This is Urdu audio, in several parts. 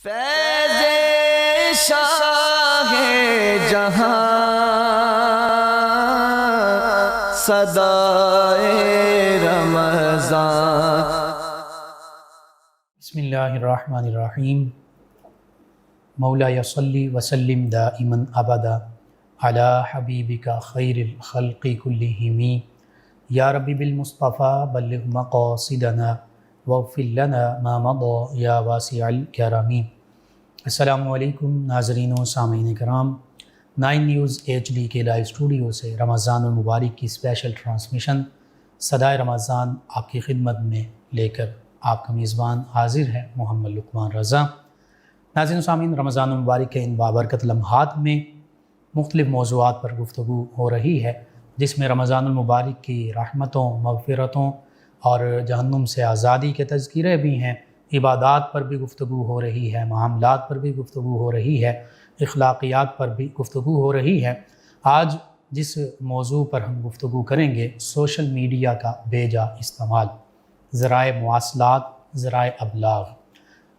فیض شاہ جہاں صدائے رمضان۔ بسم اللہ الرحمن الرحیم۔ مولا صلی وسلم دائما ابدا علی حبیبک خیر الخلق کلہم یا ربی بالمصطفیٰ بلغ مقاصدنا واغفر لنا ما مضى یا واسع الکرم۔ السلام علیکم ناظرین و سامعین کرام، 9 نیوز HD کے لائیو اسٹوڈیو سے رمضان المبارک کی اسپیشل ٹرانسمیشن صدائے رمضان آپ کی خدمت میں لے کر آپ کا میزبان حاضر ہے محمد لقمان رضا۔ ناظرین و سامعین، رمضان المبارک کے ان بابرکت لمحات میں مختلف موضوعات پر گفتگو ہو رہی ہے، جس میں رمضان المبارک کی رحمتوں، مغفرتوں اور جہنم سے آزادی کے تذکرے بھی ہیں، عبادات پر بھی گفتگو ہو رہی ہے، معاملات پر بھی گفتگو ہو رہی ہے، اخلاقیات پر بھی گفتگو ہو رہی ہے۔ آج جس موضوع پر ہم گفتگو کریں گے، سوشل میڈیا کا بے جا استعمال، ذرائع مواصلات، ذرائع ابلاغ،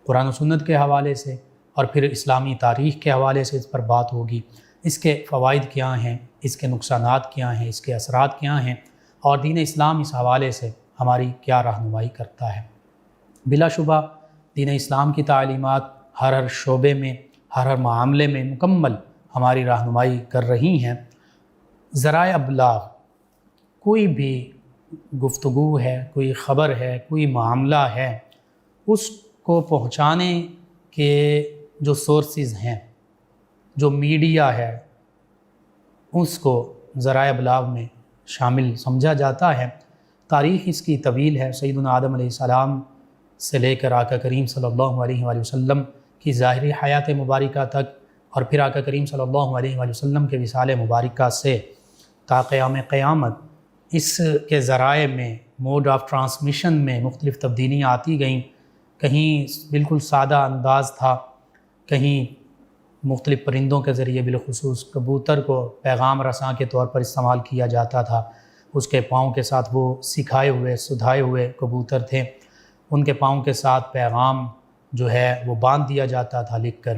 قرآن و سنت کے حوالے سے اور پھر اسلامی تاریخ کے حوالے سے اس پر بات ہوگی۔ اس کے فوائد کیا ہیں، اس کے نقصانات کیا ہیں، اس کے اثرات کیا ہیں، اور دین اسلام اس حوالے سے ہماری کیا رہنمائی کرتا ہے۔ بلا شبہ دین اسلام کی تعلیمات ہر شعبے میں، ہر معاملے میں مکمل ہماری رہنمائی کر رہی ہیں۔ ذرائع ابلاغ، کوئی بھی گفتگو ہے، کوئی خبر ہے، کوئی معاملہ ہے، اس کو پہنچانے کے جو سورسز ہیں، جو میڈیا ہے، اس کو ذرائع ابلاغ میں شامل سمجھا جاتا ہے۔ تاریخ اس کی طویل ہے، سیدنا آدم علیہ السلام سے لے کر آقا کریم صلی اللہ علیہ وآلہ وسلم کی ظاہری حیات مبارکہ تک، اور پھر آقا کریم صلی اللہ علیہ وآلہ وسلم کے وصال مبارکہ سے تا قیام قیامت اس کے ذرائع میں، موڈ آف ٹرانسمیشن میں مختلف تبدیلیاں آتی گئیں۔ کہیں بالکل سادہ انداز تھا، کہیں مختلف پرندوں کے ذریعے، بالخصوص کبوتر کو پیغام رساں کے طور پر استعمال کیا جاتا تھا۔ اس کے پاؤں کے ساتھ وہ سکھائے ہوئے، سدھائے ہوئے کبوتر تھے، ان کے پاؤں کے ساتھ پیغام جو ہے وہ باندھ دیا جاتا تھا لکھ کر،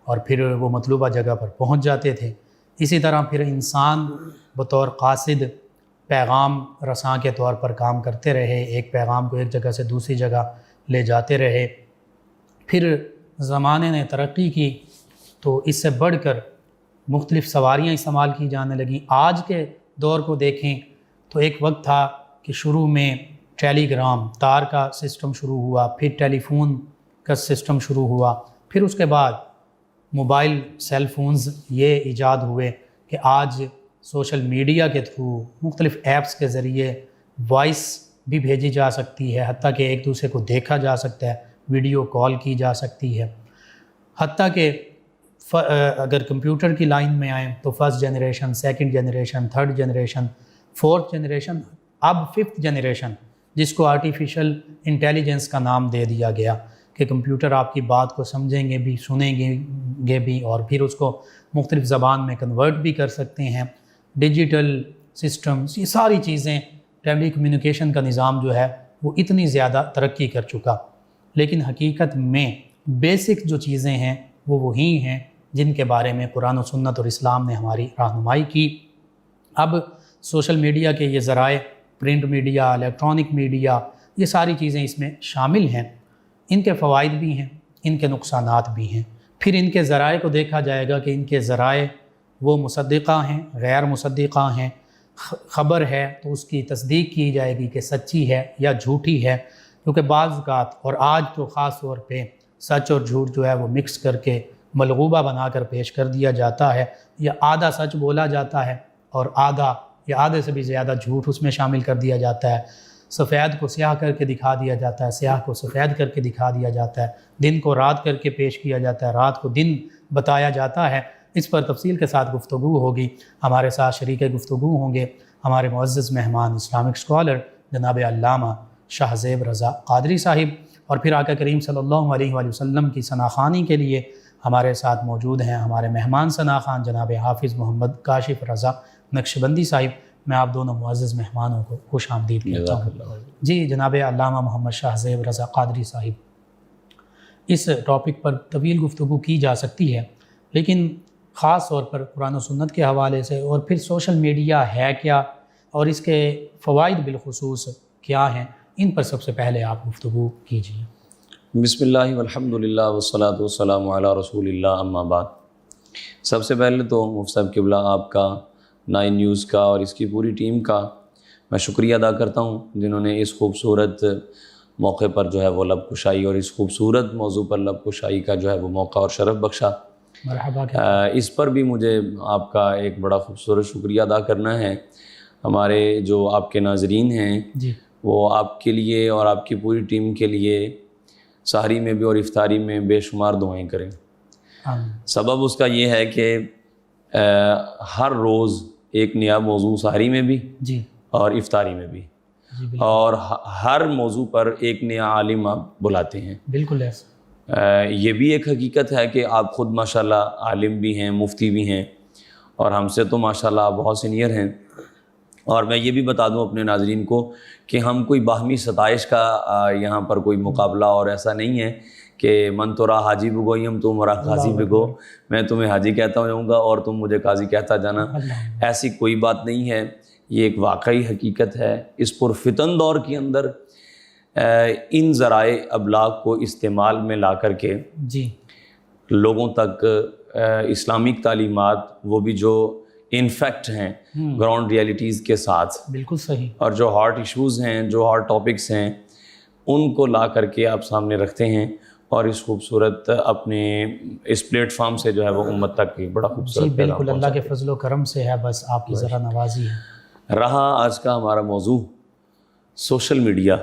اور پھر وہ مطلوبہ جگہ پر پہنچ جاتے تھے۔ اسی طرح پھر انسان بطور قاصد پیغام رساں کے طور پر کام کرتے رہے، ایک پیغام کو ایک جگہ سے دوسری جگہ لے جاتے رہے۔ پھر زمانے نے ترقی کی تو اس سے بڑھ کر مختلف سواریاں استعمال کی جانے لگیں۔ آج کے دور کو دیکھیں تو ایک وقت تھا کہ شروع میں ٹیلی گرام، تار کا سسٹم شروع ہوا، پھر ٹیلی فون کا سسٹم شروع ہوا، پھر اس کے بعد موبائل سیل فونز یہ ایجاد ہوئے کہ آج سوشل میڈیا کے تھرو مختلف ایپس کے ذریعے وائس بھی بھیجی جا سکتی ہے، حتیٰ کہ ایک دوسرے کو دیکھا جا سکتا ہے، ویڈیو کال کی جا سکتی ہے۔ حتیٰ کہ اگر کمپیوٹر کی لائن میں آئیں تو first generation, second generation, third generation, fourth generation, اب 5th جنریشن، جس کو آرٹیفیشل انٹیلیجنس کا نام دے دیا گیا کہ کمپیوٹر آپ کی بات کو سمجھیں گے بھی، سنیں گے بھی، اور پھر اس کو مختلف زبان میں کنورٹ بھی کر سکتے ہیں۔ ڈیجیٹل سسٹمز، یہ ساری چیزیں، ٹیلی کمیونیکیشن کا نظام جو ہے وہ اتنی زیادہ ترقی کر چکا، لیکن حقیقت میں بیسک جو چیزیں ہیں وہ وہی ہیں جن کے بارے میں قرآن و سنت اور اسلام نے ہماری رہنمائی کی۔ اب سوشل میڈیا کے یہ ذرائع، پرنٹ میڈیا، الیکٹرانک میڈیا، یہ ساری چیزیں اس میں شامل ہیں۔ ان کے فوائد بھی ہیں، ان کے نقصانات بھی ہیں۔ پھر ان کے ذرائع کو دیکھا جائے گا کہ ان کے ذرائع وہ مصدقہ ہیں، غیر مصدقہ ہیں۔ خبر ہے تو اس کی تصدیق کی جائے گی کہ سچی ہے یا جھوٹی ہے، کیونکہ بعض اوقات، اور آج تو خاص طور پہ، سچ اور جھوٹ جو ہے وہ مکس کر کے ملغوبہ بنا کر پیش کر دیا جاتا ہے، یا آدھا سچ بولا جاتا ہے اور آدھا یا آدھے سے بھی زیادہ جھوٹ اس میں شامل کر دیا جاتا ہے۔ سفید کو سیاہ کر کے دکھا دیا جاتا ہے، سیاہ کو سفید کر کے دکھا دیا جاتا ہے، دن کو رات کر کے پیش کیا جاتا ہے، رات کو دن بتایا جاتا ہے۔ اس پر تفصیل کے ساتھ گفتگو ہوگی۔ ہمارے ساتھ شریک گفتگو ہوں گے ہمارے معزز مہمان، اسلامک اسکالر جناب علامہ شاہ زیب رضا قادری صاحب، اور پھر آقا کریم صلی اللہ علیہ وآلہ وسلم کی ثناخوانی کے لیے ہمارے ساتھ موجود ہیں ہمارے مہمان ثناخوان جناب حافظ محمد کاشف رضا نقشبندی صاحب۔ میں آپ دونوں معزز مہمانوں کو خوش آمدید کہتا ہوں۔ جی جناب علامہ محمد شاہ زیب رضا قادری صاحب، اس ٹاپک پر طویل گفتگو کی جا سکتی ہے، لیکن خاص طور پر قرآن و سنت کے حوالے سے، اور پھر سوشل میڈیا ہے کیا اور اس کے فوائد بالخصوص کیا ہیں، ان پر سب سے پہلے آپ گفتگو کیجیے۔ بسم اللہ والحمد للہ والصلاۃ والسلام علی رسول اللہ، اما بعد۔ سب سے پہلے تو مفتی صاحب قبلہ آپ کا، 9 نیوز کا اور اس کی پوری ٹیم کا میں شکریہ ادا کرتا ہوں، جنہوں نے اس خوبصورت موقع پر جو ہے وہ لب کشائی اور اس خوبصورت موضوع پر لب کشائی کا جو ہے وہ موقع اور شرف بخشا۔ مرحبا۔ اس پر بھی مجھے آپ کا ایک بڑا خوبصورت شکریہ ادا کرنا ہے۔ ہمارے جو آپ کے ناظرین ہیں جی، وہ آپ کے لیے اور آپ کی پوری ٹیم کے لیے سحری میں بھی اور افطاری میں بے شمار دعائیں کریں۔ سبب اس کا یہ ہے کہ ہر روز ایک نیا موضوع سحری میں بھی جی اور افطاری میں بھی، جی بالکل، اور ہر موضوع پر ایک نیا عالم آپ بلاتے ہیں۔ بالکل ایسا، یہ بھی ایک حقیقت ہے کہ آپ خود ماشاءاللہ عالم بھی ہیں، مفتی بھی ہیں، اور ہم سے تو ماشاءاللہ آپ بہت سینئر ہیں۔ اور میں یہ بھی بتا دوں اپنے ناظرین کو کہ ہم کوئی باہمی ستائش کا یہاں پر کوئی مقابلہ اور ایسا نہیں ہے کہ من تو راہ حاجی بگوئیم تم مرا قاضی بگو، میں تمہیں حاجی کہتا جاؤں گا اور تم مجھے قاضی کہتا جانا، ایسی کوئی بات نہیں ہے۔ یہ ایک واقعی حقیقت ہے۔ اس پرفتن دور کے اندر ان ذرائع ابلاغ کو استعمال میں لا کر کے جی لوگوں تک اسلامک تعلیمات، وہ بھی جو انفیکٹ ہیں گراؤنڈ ریئلٹیز کے ساتھ، بالکل صحیح، اور جو ہارٹ ایشوز ہیں، جو ہارٹ ٹاپکس ہیں، ان کو لا کر کے آپ سامنے رکھتے ہیں، اور اس خوبصورت اپنے اس پلیٹ فارم سے جو ہے وہ امت تک بڑا خوبصورت جی پیغام بالکل، اللہ کے فضل و کرم سے ہے، بس آپ کی ذرا نوازی ہے۔ رہا آج کا ہمارا موضوع سوشل میڈیا،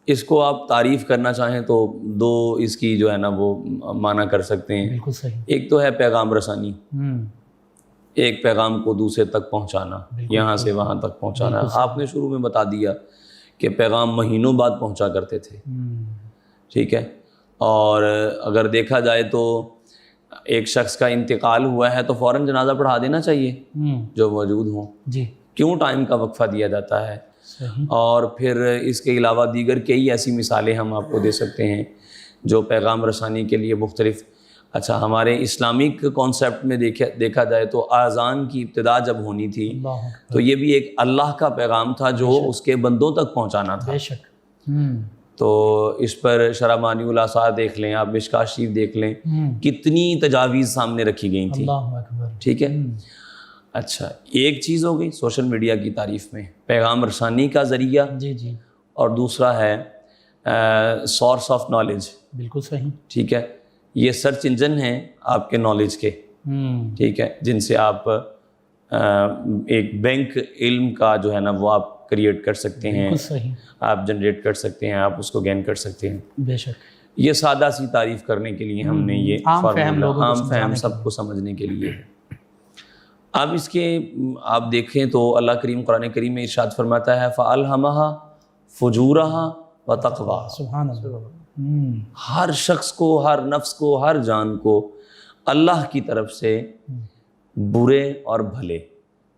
اس کو آپ تعریف کرنا چاہیں تو 2 اس کی جو ہے نا وہ معنی کر سکتے ہیں۔ بالکل صحیح، ایک تو ہے پیغام رسانی، ایک پیغام کو دوسرے تک پہنچانا، یہاں سے وہاں تک پہنچانا۔ آپ نے شروع میں بتا دیا کہ پیغام مہینوں بعد پہنچا کرتے تھے، ٹھیک ہے، اور اگر دیکھا جائے تو ایک شخص کا انتقال ہوا ہے تو فوراً جنازہ پڑھا دینا چاہیے جو موجود ہوں، جی کیوں ٹائم کا وقفہ دیا جاتا ہے؟ صحیح، اور پھر اس کے علاوہ دیگر کئی ایسی مثالیں ہم آپ کو دے سکتے ہیں جو پیغام رسانی کے لیے مختلف۔ اچھا، ہمارے اسلامک کانسیپٹ میں دیکھا جائے تو اذان کی ابتدا جب ہونی تھی تو یہ بھی ایک اللہ کا پیغام تھا جو اس کے بندوں تک پہنچانا تھا۔ بے شک، تو اس پر شرح مانی الاثار دیکھ لیں، آپ مشکوٰۃ شریف دیکھ لیں، کتنی تجاویز سامنے رکھی گئی تھیں، اللہ اکبر، ٹھیک ہے۔ اچھا، ایک چیز ہو گئی سوشل میڈیا کی تعریف میں پیغام رسانی کا ذریعہ، جی جی اور دوسرا ہے سورس آف نالج، بالکل صحیح، ٹھیک ہے۔ یہ سرچ انجن ہیں آپ کے نالج کے، ٹھیک ہے، جن سے آپ ایک بینک علم کا جو ہے نا وہ آپ کریٹ کر سکتے ہیں، بالکل صحیح، آپ جنریٹ کر سکتے ہیں، آپ اس کو گین کر سکتے ہیں۔ بے شک، یہ سادہ سی تعریف کرنے کے لیے ہم نے یہ عام فہم لوگوں کو عام سمجھانے فہم کے سب کو سمجھنے کے لیے ہے۔ اب اس کے آپ دیکھیں تو اللہ کریم قرآن کریم میں ارشاد فرماتا ہے فَأَلْهَمَهَا فُجُورَهَا وَتَقْوَاهَا، سبحان اللہ، ہر شخص کو، ہر نفس کو، ہر جان کو اللہ کی طرف سے برے اور بھلے،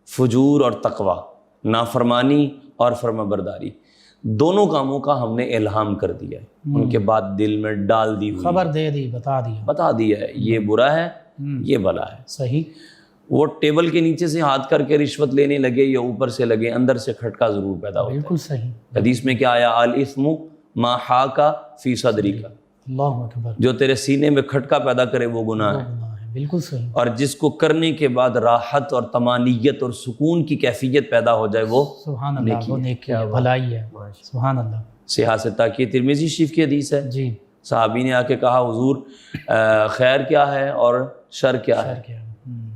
فجور اور تقوی، نافرمانی اور فرما برداری، دونوں کاموں کا ہم نے الہام کر دیا ہے، ان کے بعد دل میں ڈال دی ہوئی، خبر دے دی، بتا دیا ہے یہ برا ہے، یہ بھلا ہے۔ صحیح، وہ ٹیبل کے نیچے سے ہاتھ کر کے رشوت لینے لگے یا اوپر سے لگے، اندر سے کھٹکا ضرور پیدا ہوتا ہے۔ بالکل صحیح، حدیث میں کیا آیا؟ الاثم ما حاک فی صدرک، اللہ اکبر، جو تیرے سینے میں کھٹکا پیدا کرے وہ گناہ ہے، گناہ ہے، بالکل صحیح، اور جس کو کرنے کے بعد راحت اور طمانینت اور سکون کی کیفیت پیدا ہو جائے وہ سبحان اللہ، وہ نیکی ہے، بھلائی ہے، سبحان اللہ۔ صحیح سے تاکہ ترمذی شریف کی حدیث ہے، جی، صحابی نے آ کے کہا حضور خیر کیا ہے اور شر کیا ہے؟ کیا،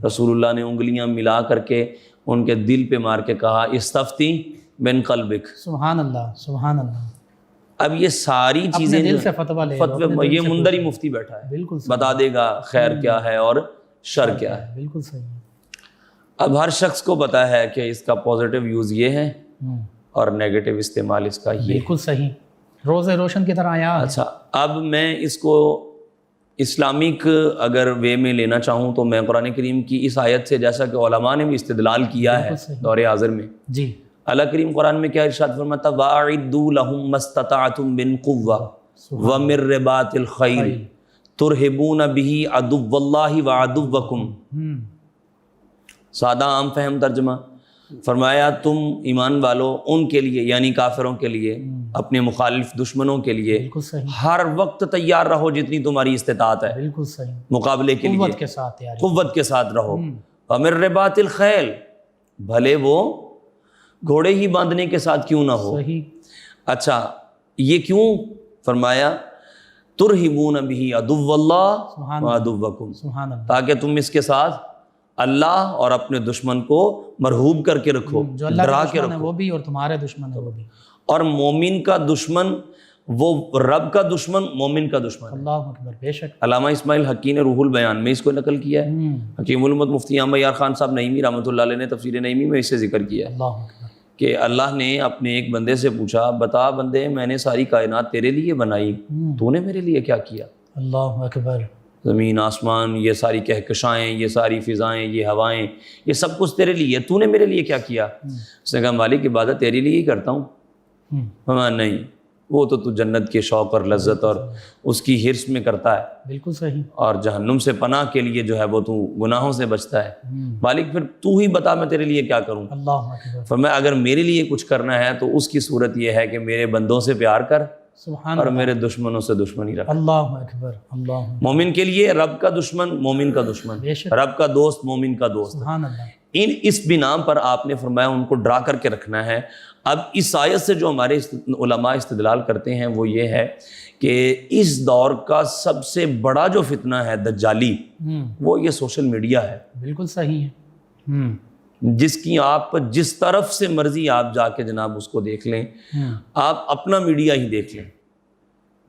رسول اللہ نے انگلیاں ملا کر کے ان کے دل پہ مار کے کہا استفتی بن قلبک، سبحان اللہ، سبحان اللہ۔ اب یہ ساری چیزیں دل سے فتویٰ لے لو، اپنے دل یہ سے منظری مفتی بیٹھا ہے، بالکل صحیح، بتا دے گا خیر کیا ہے اور شر کیا ہے۔ بالکل صحیح، اب ہر شخص کو پتا ہے کہ اس کا پازیٹیو یوز یہ ہے اور نیگیٹو استعمال اس کا یہ ہے۔ بالکل صحیح، روز روشن کی طرح آیا۔ اچھا، اب میں اس کو اسلامک اگر وے میں لینا چاہوں تو میں قرآن کریم کی اس آیت سے، جیسا کہ علماء نے بھی استدلال کیا ہے دور حاضر میں، جی، اللہ کریم قرآن میں کیا ارشاد فرماتا؟ وَأَعِدُّوا لَهُم مَّا اسْتَطَعْتُم مِّن قُوَّةٍ وَمِن رِّبَاطِ الْخَيْلِ ترہبون بہ عدو اللہ وعدوکم، سادہ عام فہم ترجمہ، فرمایا تم ایمان والو ان کے لیے یعنی کافروں کے لیے، اپنے مخالف دشمنوں کے لیے بالکل صحیح، ہر وقت تیار رہو جتنی تمہاری استطاعت ہے، بالکل صحیح، مقابلے کے لیے قوت کے ساتھ تیاری، قوت کے ساتھ رہو۔ وَمِن رِّبَاطِ الْخَيْلِ، بھلے وہ گھوڑے ہی باندھنے کے ساتھ کیوں نہ ہو۔ صحیح، اچھا یہ کیوں فرمایا ترہبون بہ عدو اللہ وعدوکم، سبحان اللہ، تاکہ تم اس کے ساتھ اللہ اور اپنے دشمن کو مرہوب کر کے رکھو، جو اللہ ڈرا کا کے دشمن ہے رکھو۔ وہ بھی اور تمہارے دشمن ہے وہ بھی۔ اور مومن کا دشمن وہ رب کا دشمن مومن کا دشمن ہے۔ اللہ اکبر، بے شک۔ علامہ اسماعیل حقی نے روح البیان میں اس کو نقل کیا ہے، حکیم الامت مفتی احمد یار خان صاحب نعیمی رحمۃ اللہ علیہ نے تفسیر نعیمی میں اسے ذکر کیا ہے اللہ اکبر، کہ اللہ نے اپنے ایک بندے سے پوچھا، بتا بندے میں نے ساری کائنات تیرے لیے بنائی، تو نے میرے لیے کیا کیا؟ اللہ اکبر، زمین آسمان، یہ ساری کہکشائیں، یہ ساری فضائیں، یہ ہوائیں، یہ سب کچھ تیرے لیے، تو نے میرے لیے کیا کیا؟ اس نے کہا مالک عبادت تیرے لیے ہی کرتا ہوں۔ ہاں نہیں، وہ تو جنت کے شوق اور لذت اور اس کی حرص میں کرتا ہے، بالکل صحیح، اور جہنم سے پناہ کے لیے جو ہے وہ تو گناہوں سے بچتا ہے۔ مالک پھر تو ہی بتا میں تیرے لیے کیا کروں؟ اللہ اکبر، فرمایا اگر میرے لیے کچھ کرنا ہے تو اس کی صورت یہ ہے کہ میرے بندوں سے پیار کر سبحان اور اللہ، میرے دشمنوں سے دشمنی رکھ۔ اللہ اکبر، اللہ اکبر، مومن کے لیے رب کا دشمن مومن کا دشمن، بے شک، رب کا دوست مومن کا دوست۔ سبحان اللہ، اس بنا پر آپ نے فرمایا ان کو ڈرا کر کے رکھنا ہے۔ اب اس آیت سے جو ہمارے علماء استدلال کرتے ہیں وہ یہ ہے کہ اس دور کا سب سے بڑا جو فتنہ ہے دجالی، وہ یہ سوشل میڈیا ہے، بالکل صحیح ہے، جس کی آپ جس طرف سے مرضی آپ جا کے جناب اس کو دیکھ لیں، آپ اپنا میڈیا ہی دیکھ لیں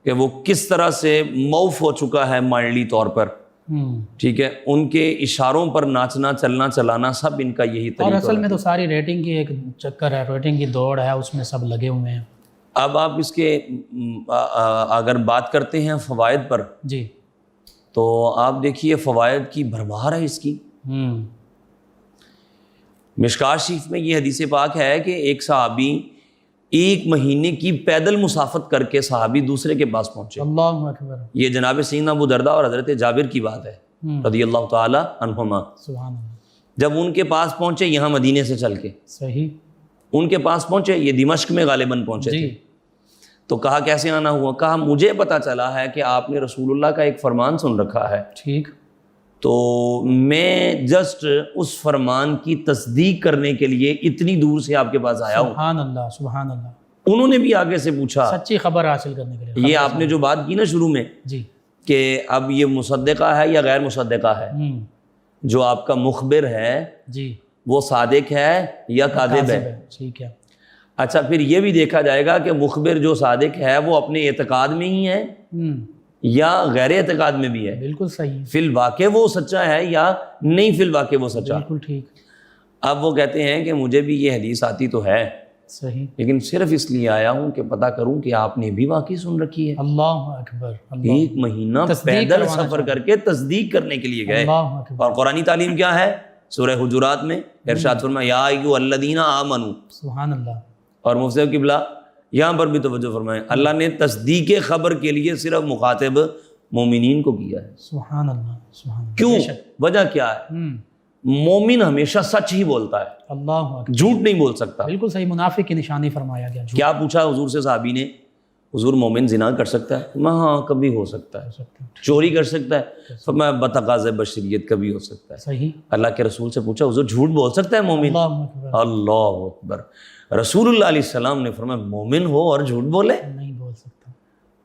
کہ وہ کس طرح سے موف ہو چکا ہے مائنڈلی طور پر، ٹھیک ہے، ان کے اشاروں پر ناچنا چلنا چلانا سب ان کا یہی اور طریقہ اصل میں تو ساری ریٹنگ کی ایک چکر ہے، ریٹنگ کی دوڑ ہے، اس میں سب لگے ہوئے ہیں۔ اب آپ اس کے اگر بات کرتے ہیں فوائد پر، جی، تو آپ دیکھیے فوائد کی بھرمار ہے اس کی۔ مشکوٰۃ شریف میں یہ حدیث پاک ہے کہ ایک صحابی 1 مہینے کی پیدل مسافت کر کے صحابی دوسرے کے پاس پہنچے۔ اللہ اکبر، یہ جناب سیدنا ابو درداء اور حضرت جابر کی بات ہے رضی اللہ تعالی عنہما۔ سبحان اللہ، جب ان کے پاس پہنچے یہاں مدینے سے چل کے، صحیح، ان کے پاس پہنچے، یہ دمشق میں غالباً پہنچے جی، تھے، تو کہا کیسے آنا ہوا؟ کہا مجھے پتا چلا ہے کہ آپ نے رسول اللہ کا ایک فرمان سن رکھا ہے، ٹھیک، تو میں جسٹ اس فرمان کی تصدیق کرنے کے لیے اتنی دور سے آپ کے پاس آیا ہوں۔ سبحان اللہ، سبحان اللہ، انہوں نے بھی آگے سے پوچھا، سچی خبر حاصل کرنے کے لیے، یہ آپ نے جو بات کی نا شروع میں جی، کہ اب یہ مصدقہ ہے یا غیر مصدقہ ہے، جو آپ کا مخبر ہے جی، وہ صادق ہے یا کاذب ہے؟ ٹھیک ہے، اچھا پھر یہ بھی دیکھا جائے گا کہ مخبر جو صادق ہے وہ اپنے اعتقاد میں ہی ہے یا غیر اعتقاد میں بھی ہے، بالکل صحیح، فی الواقع وہ سچا ہے یا نہیں فی الواقع وہ سچا۔ بالکل ٹھیک، اب وہ کہتے ہیں کہ مجھے بھی یہ حدیث آتی تو ہے، صحیح، لیکن صرف اس لیے آیا ہوں کہ پتہ کروں کہ آپ نے بھی واقعی سن رکھی ہے۔ اللہ اکبر، اللہ 1 مہینہ تصدیق پیدل کروانا سفر کر کے تصدیق کرنے کے لیے گئے، اللہ اکبر، اور قرآنی تعلیم کیا ہے؟ سورہ حجرات میں ارشاد فرمایا یا ایھا الذین آمنوا، سبحان اللہ، اور مفتی صاحب قبلہ یہاں پر بھی توجہ فرمائیں، اللہ نے تصدیق خبر کے لیے صرف مخاطب مومنین کو کیا ہے۔ سبحان اللہ، سبحان اللہ، کیوں؟ بے شک، وجہ کیا ہے؟ مومن ہمیشہ سچ ہی بولتا ہے، اللہ اکبر، جھوٹ نہیں بول سکتا۔ بالکل صحیح، منافق کی نشانی فرمایا گیا، جھوٹ کیا پوچھا حضور سے صحابی نے، حضور مومن زنا کر سکتا ہے؟ میں ہاں کبھی ہو سکتا ہے۔ ہو سکتا ہے، چوری کر سکتا ہے؟ فرمایا بتقاضۂ بشریت کبھی ہو سکتا ہے۔ صحیح، اللہ کے رسول سے پوچھا حضور جھوٹ بول سکتا ہے مومن؟ اللہ اکبر، اللہ اکبر، رسول اللہ علیہ السلام نے فرمایا مومن ہو اور جھوٹ بولے؟ نہیں بول سکتا،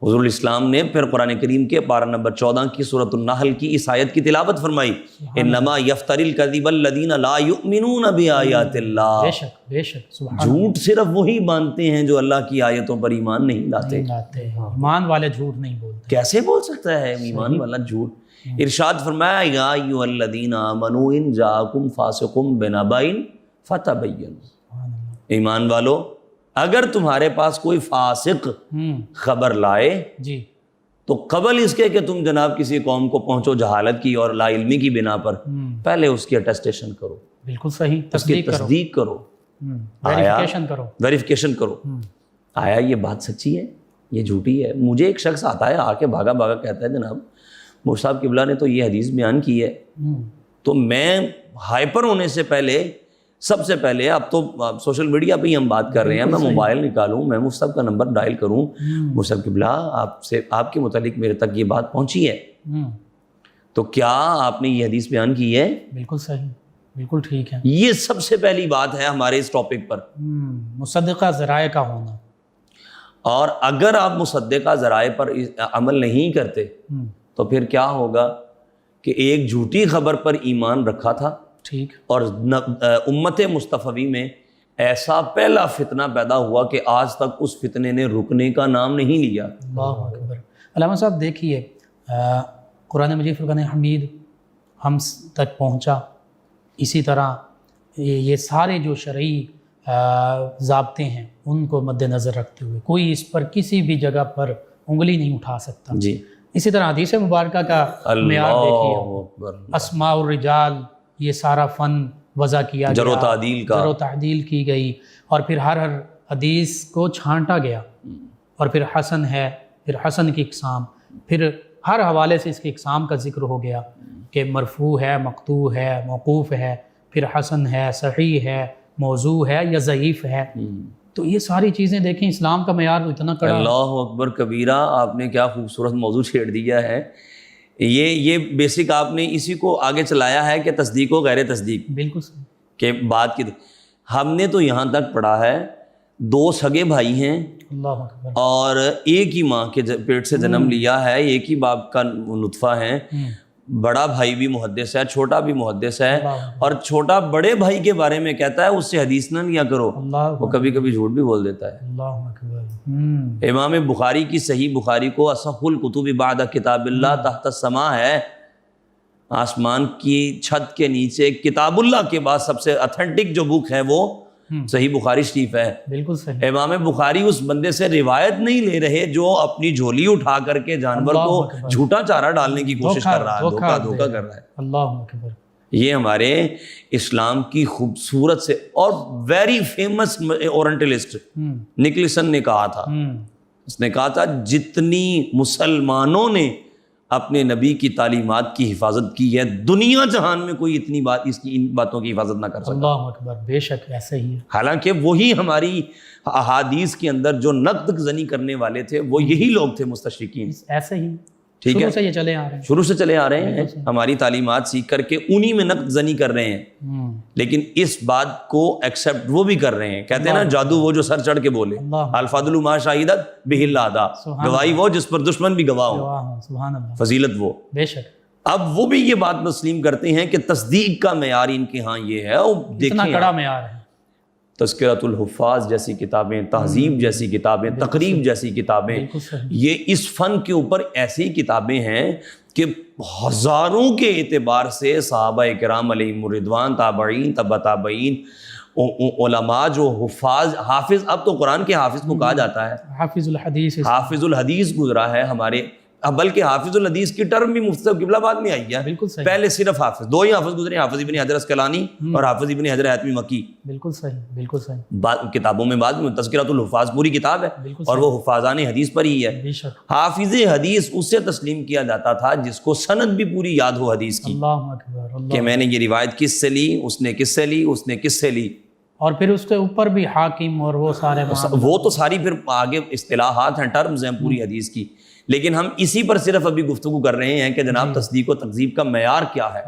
حضور الاسلام نے پھر قرآن کریم کے پارہ نمبر 14 کی سورۃ النحل کی اس آیت کی تلاوت فرمائی، انما یفتری الکذب الذین لا یؤمنون بآیات اللہ، بے شک، بے شک، سبحان جھوٹ صرف وہی باندھتے ہیں جو اللہ کی آیتوں پر ایمان نہیں لاتے۔ نہیں لاتے، ایمان والے جھوٹ نہیں بولتے، کیسے بول سکتا ہے ایمان والا جھوٹ؟ ارشاد فرمایا یا ایھا الذین آمنوا ان جاءکم فاسق بنبأ فتبینوا، سبحان اللہ، ایمان والو اگر تمہارے پاس کوئی فاسق خبر لائے جی، تو قبل اس کے کہ تم جناب کسی قوم کو پہنچو جہالت کی اور لا علمی کی بنا پر، پہلے اس کی اٹیسٹیشن کرو، بالکل صحیح، اس کی تصدیق کرو، ویریفیکیشن کرو، ویریفیکیشن کرو، آیا یہ بات سچی ہے یہ جھوٹی ہے؟ مجھے ایک شخص آتا ہے آ کے بھاگا بھاگا کہتا ہے جناب مفتی صاحب قبلہ نے تو یہ حدیث بیان کی ہے، تو میں ہائپر ہونے سے پہلے سب سے پہلے، اب تو سوشل میڈیا پہ ہی ہم بات کر رہے ہیں، میں موبائل نکالوں، میں مفتی صاحب کا نمبر ڈائل کروں، مفتی صاحب قبلہ آپ کے متعلق میرے تک یہ بات پہنچی ہے، تو کیا آپ نے یہ حدیث بیان کی ہے؟ بالکل صحیح، بالکل ٹھیک ہے۔ یہ سب سے پہلی بات ہے ہمارے اس ٹاپک پر۔ مصدقہ ذرائع کا ہونا، اور اگر آپ مصدقہ ذرائع پر عمل نہیں کرتے تو پھر کیا ہوگا کہ ایک جھوٹی خبر پر ایمان رکھا تھا، ٹھیک، اور امت مصطفی میں ایسا پہلا فتنہ پیدا ہوا کہ آج تک اس فتنے نے رکنے کا نام نہیں لیا۔ اللہ اکبر۔ علامہ صاحب دیکھیے، قرآن مجید فرقان حمید ہم تک پہنچا، اسی طرح یہ سارے جو شرعی ضابطے ہیں ان کو مد نظر رکھتے ہوئے کوئی اس پر کسی بھی جگہ پر انگلی نہیں اٹھا سکتا۔ جی، اسی طرح حدیث مبارکہ کا معیار دیکھیے، اسماء الرجال، یہ سارا فن وضع کیا گیا، جر و تعدیل کی گئی، اور پھر ہر حدیث کو چھانٹا گیا، اور پھر حسن ہے، پھر حسن کی اقسام، پھر ہر حوالے سے اس کی اقسام کا ذکر ہو گیا کہ مرفوع ہے، مقطوع ہے، موقوف ہے، پھر حسن ہے، صحیح ہے، موضوع ہے یا ضعیف ہے۔ تو یہ ساری چیزیں دیکھیں، اسلام کا معیار اتنا کڑا۔ اللہ اکبر کبیرہ، آپ نے کیا خوبصورت موضوع چھیڑ دیا ہے۔ یہ بیسک آپ نے اسی کو آگے چلایا ہے کہ تصدیق و غیر تصدیق، بالکل صحیح، کہ بات کی ہم نے تو یہاں تک پڑھا ہے، دو سگے بھائی ہیں اللہ اکبر، اور ایک ہی ماں کے پیٹ سے جنم لیا ہے، ایک ہی باپ کا نطفہ ہے، بڑا بھائی بھی محدث ہے، چھوٹا بھی محدث ہے، اور چھوٹا بڑے بھائی کے بارے میں کہتا ہے اس سے حدیث نہ لیا کرو، وہ کبھی کبھی جھوٹ بھی بول دیتا ہے۔ اللہ اکبر۔ امام بخاری کی صحیح بخاری کو اصح الکتب بعد کتاب اللہ تحت السماء ہے، آسمان کی چھت کے نیچے کتاب اللہ کے بعد سب سے اتھینٹک جو بک ہے وہ صحیح بخاری شریف ہے۔ بالکل صحیح۔ امام بخاری اس بندے سے روایت نہیں لے رہے جو اپنی جھولی اٹھا کر کے جانور کو جھوٹا چارہ ڈالنے کی کوشش کر رہا ہے، دھوکہ کر رہا ہے۔ اللہ اکبر۔ یہ ہمارے اسلام کی خوبصورت سے، اور ویری فیمس اورنٹلسٹ نکلسن نے کہا تھا، اس نے کہا تھا جتنی مسلمانوں نے اپنے نبی کی تعلیمات کی حفاظت کی ہے، دنیا جہان میں کوئی اتنی بات اس کی ان باتوں کی حفاظت نہ کر سکتا۔ اللہ اکبر، بے شک ایسا ہی ہے۔ حالانکہ وہی ہماری احادیث کے اندر جو نقد زنی کرنے والے تھے وہ یہی لوگ تھے، مستشرقین۔ ایسا ہی ٹھیک ہے، شروع سے یہ چلے آ رہے ہیں، شروع سے چلے آ رہے ہیں، ہماری تعلیمات سیکھ کر کے انہی میں نقد زنی کر رہے ہیں، لیکن اس بات کو ایکسیپٹ وہ بھی کر رہے ہیں۔ کہتے ہیں نا جادو وہ جو سر چڑھ کے بولے، الفضل ما شاہدت بہ العدا، گواہی وہ جس پر دشمن بھی گواہ ہو، سبحان اللہ، فضیلت وہ۔ بے شک۔ اب وہ بھی یہ بات تسلیم کرتے ہیں کہ تصدیق کا معیار ان کے ہاں یہ ہے، اور اتنا دیکھیں کڑا معیار ہے۔ تذکرۃ الحفاظ جیسی کتابیں، تہذیب جیسی کتابیں، تقریب جیسی کتابیں، یہ اس فن کے اوپر ایسی کتابیں ہیں کہ ہزاروں کے اعتبار سے صحابہ کرام علیہم الرضوان، تابعین، تبع تابعین، علماء جو حافظ، اب تو قرآن کے حافظ کو کہا جاتا ہے، حافظ الحدیث گزرا ہے ہمارے، بلکہ حافظ الحدیث کی ٹرم بھی مفتی صاحب قبلہ بعد میں آئی ہے، پہلے صرف حافظ، دو ہی حافظ گزرے، حافظ ابن حجر اسقلانی اور حافظ ابن حجر حتمی مکی۔ بالکل صحیح، بالکل صحیح۔ کتابوں میں بعد میں تذکرۃ الحفاظ پوری کتاب ہے، اور وہ حفاظان حدیث پر ہی ہے۔ حافظ حدیث اسے تسلیم کیا جاتا تھا جس کو سند بھی پوری یاد ہو حدیث کی، اللہ اکبر، کہ میں نے یہ روایت کس سے لی، اس نے کس سے لی، اس نے کس سے لی، اور پھر اس کے اوپر بھی حاکم اور وہ سارے، وہ تو ساری پھر آگے اصطلاحات ہیں، ٹرمز ہیں پوری حدیث کی، لیکن ہم اسی پر صرف ابھی گفتگو کر رہے ہیں کہ جناب تصدیق و تکذیب کا معیار کیا ہے۔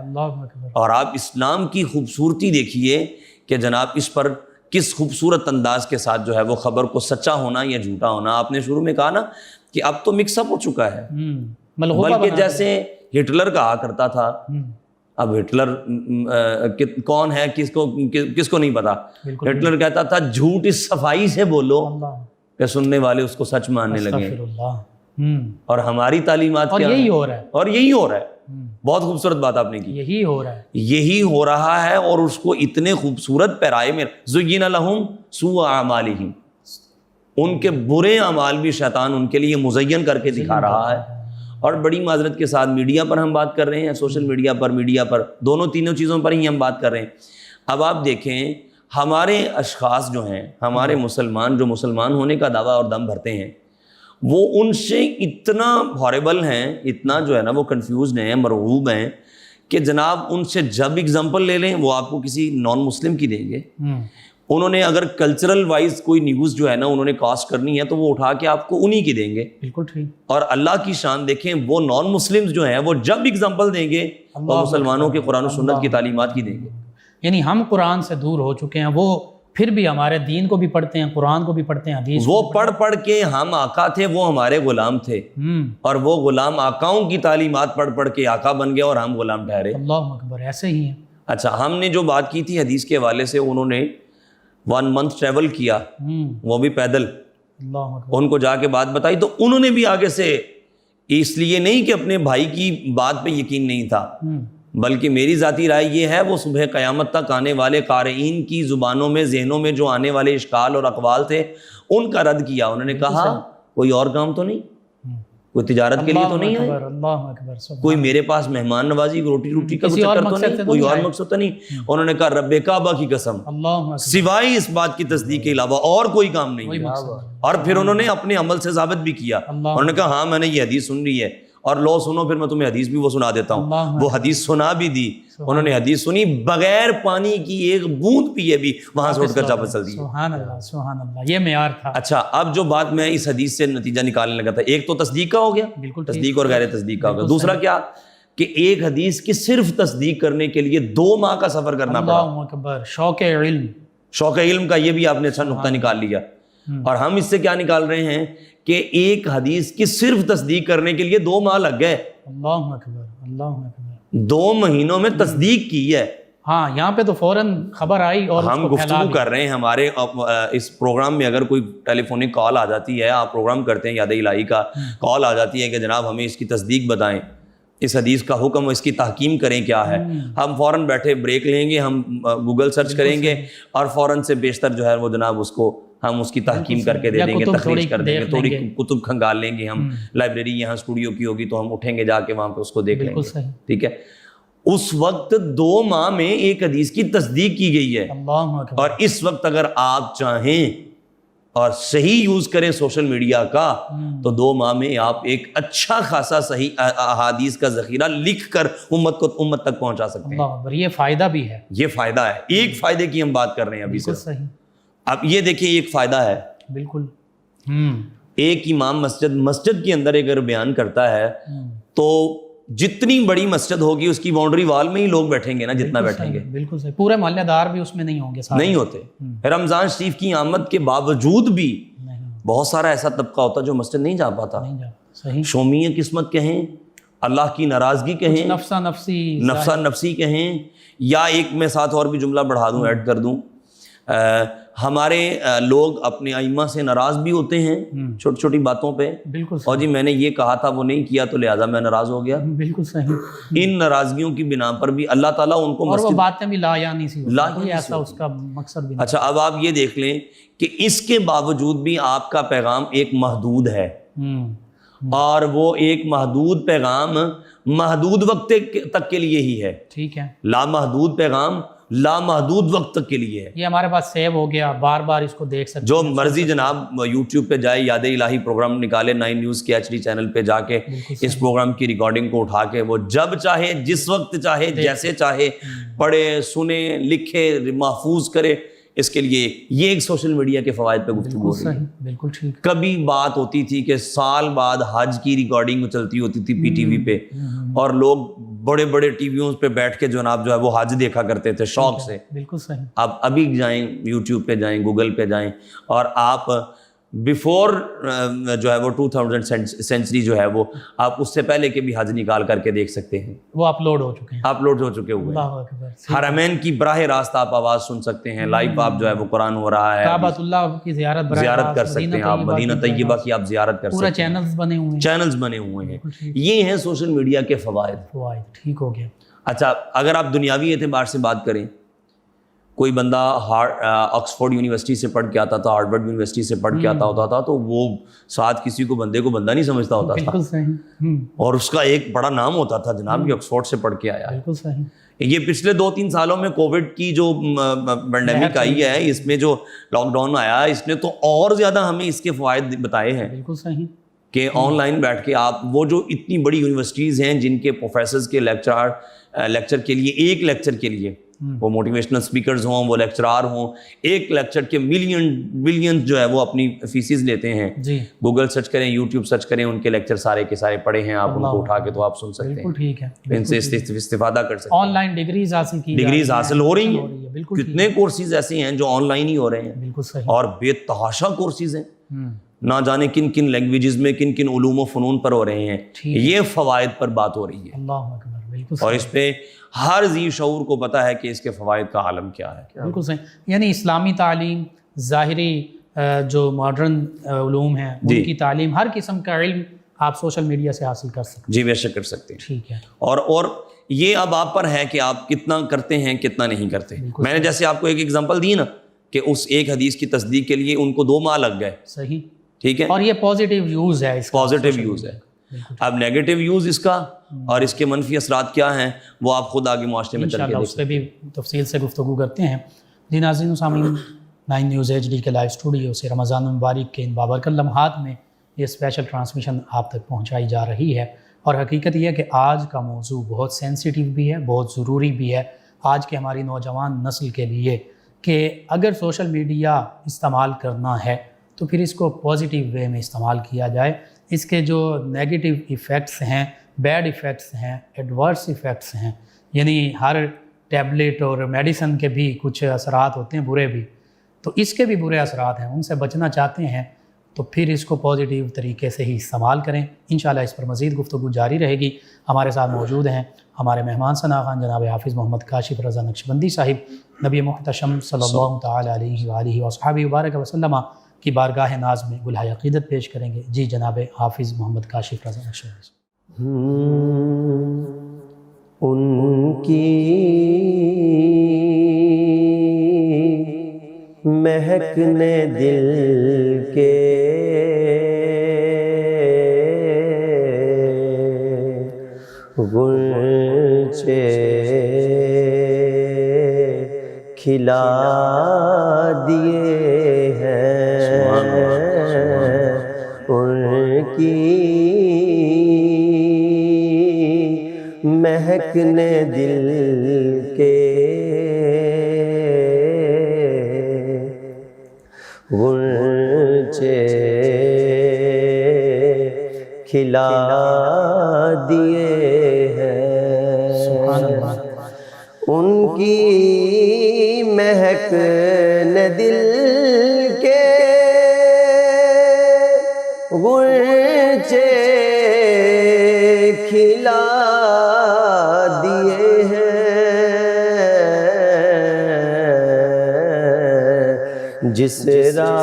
اور آپ اسلام کی خوبصورتی دیکھیے کہ جناب اس پر کس خوبصورت انداز کے ساتھ جو ہے وہ خبر کو سچا ہونا یا جھوٹا ہونا، آپ نے شروع میں کہا نا کہ اب تو مکس اپ ہو چکا ہے، بلکہ جیسے ہٹلر کہا کرتا تھا، اب ہٹلر کون ہے کس کو نہیں پتا، ہٹلر کہتا تھا جھوٹ اس صفائی سے بولو کہ سننے والے اس کو سچ ماننے لگے، اور ہماری تعلیمات اور یہی ہو رہا ہے، اور یہی ہو رہا ہے۔ بہت خوبصورت بات آپ نے کی، یہی ہو رہا ہے، یہی ہو رہا ہے، اور اس کو اتنے خوبصورت پیرائے میں زین لہم سوء اعمالہم، ان کے برے اعمال بھی شیطان ان کے لیے مزین کر کے دکھا رہا ہے۔ اور بڑی معذرت کے ساتھ میڈیا پر ہم بات کر رہے ہیں، سوشل میڈیا پر دونوں تینوں چیزوں پر ہی ہم بات کر رہے ہیں۔ اب آپ دیکھیں ہمارے اشخاص جو ہیں، ہمارے مسلمان جو مسلمان ہونے کا دعویٰ اور دم بھرتے ہیں، وہ ان سے اتنا ہاربل ہیں، اتنا جو ہے نا وہ کنفیوزڈ ہیں، مرعوب ہیں کہ جناب ان سے جب اگزامپل لے لیں وہ آپ کو کسی نان مسلم کی دیں گے. انہوں نے اگر کلچرل وائز کوئی نیوز جو ہے نا انہوں نے کاسٹ کرنی ہے تو وہ اٹھا کے آپ کو انہی کی دیں گے. بالکل ٹھیک. اور اللہ کی شان دیکھیں، وہ نان مسلمز جو ہیں وہ جب اگزامپل دیں گے وہ مسلمانوں کے قرآن و سنت کی تعلیمات کی دیں گے. یعنی ہم قرآن سے دور ہو چکے ہیں، وہ پھر بھی ہمارے دین کو بھی پڑھتے ہیں، قرآن کو بھی پڑھتے ہیں، حدیث وہ پڑھ کے ہم آقا تھے، وہ ہمارے غلام تھے، اور وہ غلام آقاؤں کی تعلیمات پڑھ کے آقا بن گئے اور ہم غلام ٹھہرے. اللہ اکبر، ایسے ہی ہیں. اچھا، ہم نے جو بات کی تھی حدیث کے حوالے سے، انہوں نے 1 month ٹریول کیا، وہ بھی پیدل. اللہ اکبر. ان کو جا کے بات بتائی تو انہوں نے بھی آگے سے، اس لیے نہیں کہ اپنے بھائی کی بات پہ یقین نہیں تھا، بلکہ میری ذاتی رائے یہ ہے وہ صبح قیامت تک آنے والے قارئین کی زبانوں میں، ذہنوں میں جو آنے والے اشکال اور اقوال تھے ان کا رد کیا. انہوں نے کہا کوئی اور کام تو نہیں، کوئی تجارت کے لیے تو نہیں ہے، اللہ اکبر، کوئی میرے پاس مہمان نوازی روٹی کا چکر تو نہیں، کوئی اور مقصد تو نہیں. انہوں نے کہا رب کعبہ کی قسم، سوائے اس بات کی تصدیق کے علاوہ اور کوئی کام نہیں. اور پھر انہوں نے اپنے عمل سے ثابت بھی کیا. انہوں نے کہا ہاں میں نے یہ حدیث سن لی ہے، اور لو سنو پھر میں تمہیں حدیث بھی وہ سنا دیتا ہوں. وہ حدیث سنا بھی دی، انہوں نے حدیث سنی بغیر پانی کی ایک بوند پیے بھی وہاں سے اٹھ کر واپس چل دی. سبحان اللہ، سبحان اللہ، یہ معیار تھا. اچھا، اب جو بات میں اس حدیث سے نتیجہ نکالنے لگا تھا، ایک تو تصدیق کا ہو گیا، بالکل تصدیق اور غیر تصدیق کا ہو گیا. دوسرا کیا کہ ایک حدیث کی صرف تصدیق کرنے کے لیے 2 ماہ کا سفر کرنا پڑا. اللہ اکبر، شوق علم. شوق علم کا یہ بھی آپ نے اچھا نقطہ نکال لیا. اور ہم اس سے کیا نکال رہے ہیں کہ ایک حدیث کی صرف تصدیق کرنے کے لیے 2 ماہ لگ گئے. اللہ اکبر، اللہ اکبر. 2 مہینوں میں تصدیق کی ہے. ہاں، یہاں پہ تو فوراً خبر آئی اور ہم گفتگو کر رہے ہیں. ہمارے اس پروگرام میں اگر کوئی ٹیلی فونک کال آ جاتی ہے، آپ پروگرام کرتے ہیں یاد الہی کا، کال آ جاتی ہے کہ جناب ہمیں اس کی تصدیق بتائیں، اس حدیث کا حکم، اس کی تحکیم کریں کیا ہے، ہم فوراً بیٹھے بریک لیں گے، ہم گوگل سرچ کریں گے اور فوراً سے بیشتر جو ہے وہ جناب اس کو ہم اس کی تحکیم کر کے دے دیں گے، تخریج کر دیں گے، تھوڑی کتب کھنگال لیں گے. ہم لائبریری یہاں اسٹوڈیو کی ہوگی تو ہم اٹھیں گے جا کے وہاں پہ اس کو دیکھ لیں گے. ٹھیک ہے، اس وقت 2 ماہ میں ایک حدیث کی تصدیق کی گئی ہے. اور اس وقت اگر آپ چاہیں اور صحیح یوز کریں سوشل میڈیا کا تو 2 ماہ میں آپ ایک اچھا خاصا صحیح احادیث کا ذخیرہ لکھ کر امت تک پہنچا سکتے ہیں. یہ فائدہ بھی ہے، یہ فائدہ ہے. ایک فائدے کی ہم بات کر رہے ہیں ابھی سے. اب یہ دیکھیں ایک فائدہ ہے. بالکل. ایک امام مسجد کے اندر اگر بیان کرتا ہے تو جتنی بڑی مسجد ہوگی اس کی باؤنڈری وال میں ہی لوگ بیٹھیں گے نا، جتنا بیٹھیں گے. بالکل صحیح. پورے محلہ دار بھی اس میں نہیں ہوں گے، نہیں ہوتے. رمضان شریف کی آمد کے باوجود بھی بہت سارا ایسا طبقہ ہوتا جو مسجد نہیں جا پاتا. شومی قسمت کہیں، اللہ کی ناراضگی کہیں، نفسا نفسی کہیں، یا ایک میں ساتھ اور بھی جملہ بڑھا دوں، ایڈ کر دوں، ہمارے لوگ اپنے ائمہ سے ناراض بھی ہوتے ہیں چھوٹی چھوٹی باتوں پہ. بالکل. اور جی میں نے یہ کہا تھا وہ نہیں کیا تو لہٰذا میں ناراض ہو گیا. بالکل صحیح. ان ناراضگیوں کی بنا پر بھی اللہ تعالیٰ ان کو اور وہ باتیں بھی لا یعنی سی ہوتی ہیں، ایسا اس کا مقصد بھی نہیں. اچھا، اب آپ یہ دیکھ لیں کہ اس کے باوجود بھی آپ کا پیغام ایک محدود ہے، اور وہ ایک محدود پیغام محدود وقت تک کے لیے ہی ہے. ٹھیک ہے. لامحدود پیغام لامحدود وقت تک کے لیے ہے. یہ ہمارے پاس سیو ہو گیا، بار بار اس کو دیکھ سکتے. جو مرضی جناب یوٹیوب پہ جائے، یاد الہی پروگرام نکالے 9 نیوز کے HD چینل پہ جا کے اس پروگرام کی ریکارڈنگ کو اٹھا کے وہ جب چاہے، جس وقت چاہے، جیسے چاہے پڑھے، سنے، لکھے، محفوظ کرے. اس کے لیے یہ ایک سوشل میڈیا کے فوائد پہ گفتگو ہو رہی ہے. بالکل ٹھیک. کبھی بات ہوتی تھی کہ سال بعد حج کی ریکارڈنگ چلتی ہوتی تھی PTV پہ، اور لوگ بڑے بڑے ٹی ویوں پہ بیٹھ کے جناب جو ہے وہ حج دیکھا کرتے تھے شوق سے. بالکل صحیح. آپ ابھی جائیں یوٹیوب پہ جائیں، گوگل پہ جائیں، اور آپ بیفور جو ہے وہ 2000 سینچری جو ہے وہ آپ اس سے پہلے کے بھی حج نکال کر کے دیکھ سکتے ہیں. وہ اپلوڈ ہو چکے ہیں، اپلوڈ ہو چکے ہوئے ہیں. حرمین کی براہ راست آپ آواز سن سکتے ہیں، لائیو آپ جو ہے وہ قرآن ہو رہا ہے، کعبۃ اللہ کی زیارت کر سکتے ہیں آپ، مدینہ طیبہ کی آپ زیارت کر سکتے ہیں. پورا چینلز بنے ہوئے ہیں. یہ ہیں سوشل میڈیا کے فوائد. ٹھیک ہو گیا. اچھا، اگر آپ دنیاوی اعتبار سے بات کریں، کوئی بندہ آکسفورڈ یونیورسٹی سے پڑھ کے آتا تھا، ہارورڈ یونیورسٹی سے پڑھ کے آتا ہوتا تھا تو وہ ساتھ کسی کو بندے کو بندہ نہیں سمجھتا ہوتا تھا، اور اس کا ایک بڑا نام ہوتا تھا جناب کہ آکسفورڈ سے پڑھ کے آیا ہے. یہ پچھلے 2-3 سالوں میں کووڈ کی جو پینڈیمک آئی ہے، اس میں جو لاک ڈاؤن آیا ہے، اس نے تو اور زیادہ ہمیں اس کے فوائد بتائے ہیں. بالکل صحیح. کہ آن لائن بیٹھ کے آپ وہ جو اتنی بڑی یونیورسٹیز ہیں جن کے پروفیسرز کے لیکچر کے لیے ایک لیکچر کے لیے وہ موٹیویشنل سپیکرز ہوں، وہ لیکچرار ہوں، ایک لیکچر کے ملین جو ہے وہ اپنی فیسز لیتے ہیں. جی گوگل سرچ کریں، یوٹیوب سرچ کریں، ان کے لیکچر سارے کے سارے پڑے ہیں، آپ ان کو اٹھا کے تو آپ سن سکتے ہیں. بالکل ٹھیک ہے، ان سے استفادہ کر سکتے ہیں. آن لائن ڈگریز حاصل کی ڈگریز حاصل ہو رہی ہیں. بالکل کتنے کورسز ایسے ہیں جو آن لائن ہی ہو رہے ہیں، بالکل صحیح. اور بے تحاشا کورسز ہیں، نہ جانے کن کن لینگویجز میں کن کن علوم و فنون پر ہو رہے ہیں. یہ فوائد پر بات ہو رہی ہے، اللہ اکبر. بالکل اور اس پہ ہر ذی شعور کو پتہ ہے کہ اس کے فوائد کا عالم کیا ہے. بالکل صحیح. یعنی اسلامی تعلیم، ظاہری جو ماڈرن علوم ہیں ان کی تعلیم، ہر قسم کا علم آپ سوشل میڈیا سے حاصل کر سکتے ہیں. جی بے شک کر سکتے ہیں. ٹھیک ہے. اور یہ اب آپ پر ہے کہ آپ کتنا کرتے ہیں کتنا نہیں کرتے. میں نے جیسے آپ کو ایک ایگزامپل دی نا کہ اس ایک حدیث کی تصدیق کے لیے ان کو 2 ماہ لگ گئے. صحیح. ٹھیک ہے. اور یہ پازیٹیو یوز ہے، اس کا پازیٹیو یوز ہے. اب نیگیٹو یوز اس کا اور اس کے منفی اثرات کیا ہیں وہ آپ خود آگے معاشرے میں چل کے انشاءاللہ اس پہ بھی تفصیل سے گفتگو کرتے ہیں. جی ناظرین و سامعین، 9 نیوز HD کے لائیو اسٹوڈیو سے رمضان المبارک کے ان بابرکت لمحات میں یہ اسپیشل ٹرانسمیشن آپ تک پہنچائی جا رہی ہے. اور حقیقت یہ ہے کہ آج کا موضوع بہت سینسیٹیو بھی ہے، بہت ضروری بھی ہے آج کے ہماری نوجوان نسل کے لیے، کہ اگر سوشل میڈیا استعمال کرنا ہے تو پھر اس کو پازیٹیو وے میں استعمال کیا جائے. اس کے جو نیگیٹو ایفیکٹس ہیں، بیڈ ایفیکٹس ہیں، ایڈورس ایفیکٹس ہیں، یعنی ہر ٹیبلٹ اور میڈیسن کے بھی کچھ اثرات ہوتے ہیں برے بھی، تو اس کے بھی برے اثرات ہیں. ان سے بچنا چاہتے ہیں تو پھر اس کو پازیٹیو طریقے سے ہی استعمال کریں. انشاءاللہ اس پر مزید گفتگو جاری رہے گی. ہمارے ساتھ موجود ہیں ہمارے مہمان ثنا خان جناب حافظ محمد کاشف رضا نقشبندی صاحب، نبی محتشم صلی اللہ تعالی علیہ وآلہ وصحبہ وبارک وسلم کی بارگاہ ناز میں گلہائے عقیدت پیش کریں گے. جی جناب حافظ محمد کاشف رضا نقشبندی. ان کی مہکنے دل کے غنچے کھلا دیے ہیں، ان کی مہکنے دل کے غنچے کھلا دیے ہیں. ان کی مہکنے دل کے غنچے کھلا دیے ہیں. جس راہ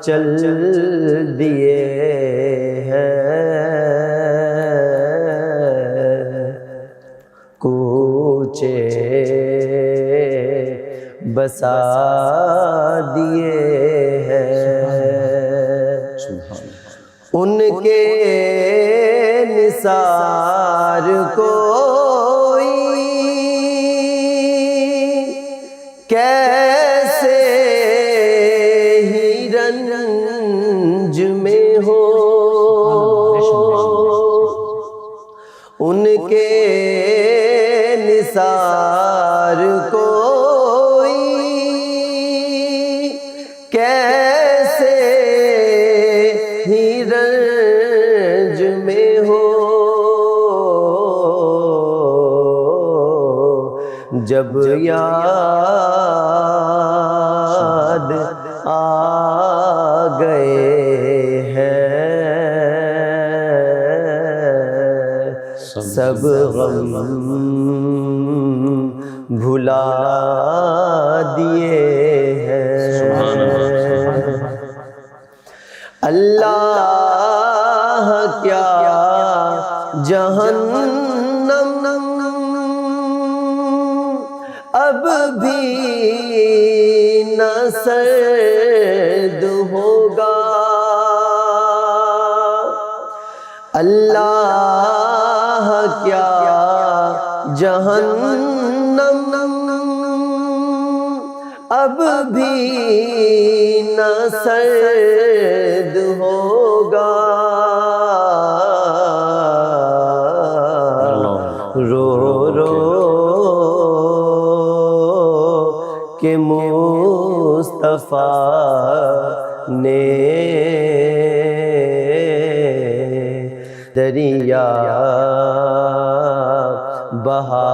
چل دیے ہیں، کوچے بسا دیے ہیں. ان کے نثار کوئی کیسے ہی رنج میں ہو، ان کے نثار کوئی کیسے ہی رنج میں ہو، جب یاد آ گئے ہیں سب غم بھلا دیے ہیں. اللہ کیا جہنم اب بھی نہ سرد ہوگا، اللہ کیا جہنم اب بھی سینہ سرد ہوگا رو رو کہ مصطفیٰ نے دریا بہا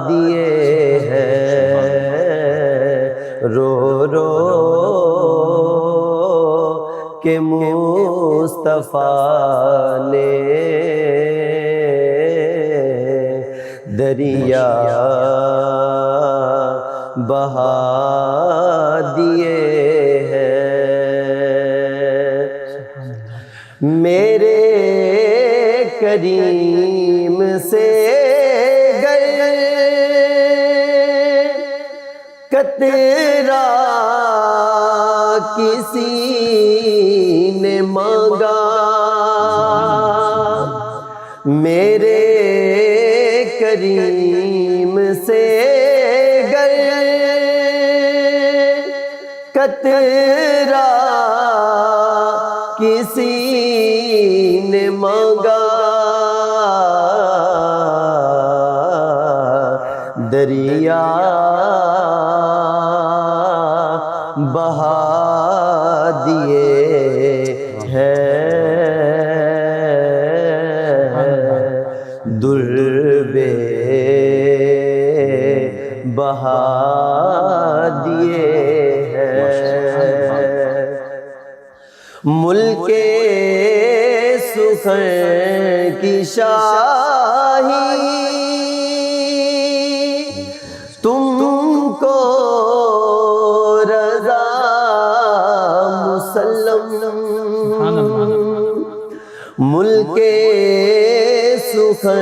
دیے ہیں، رو رو کہ مصطفیٰ نے دریا بہا دیے ہیں۔ میرے کریم سے گر قطرہ کسی نے مانگا، میرے کریم سے گر قطرہ کسی نے مانگا، دریا بہا دیے ہیں، در بے بہا دیے ہیں۔ ملک سخن کی شاہی تم کو رضا مسلم، ملک سخن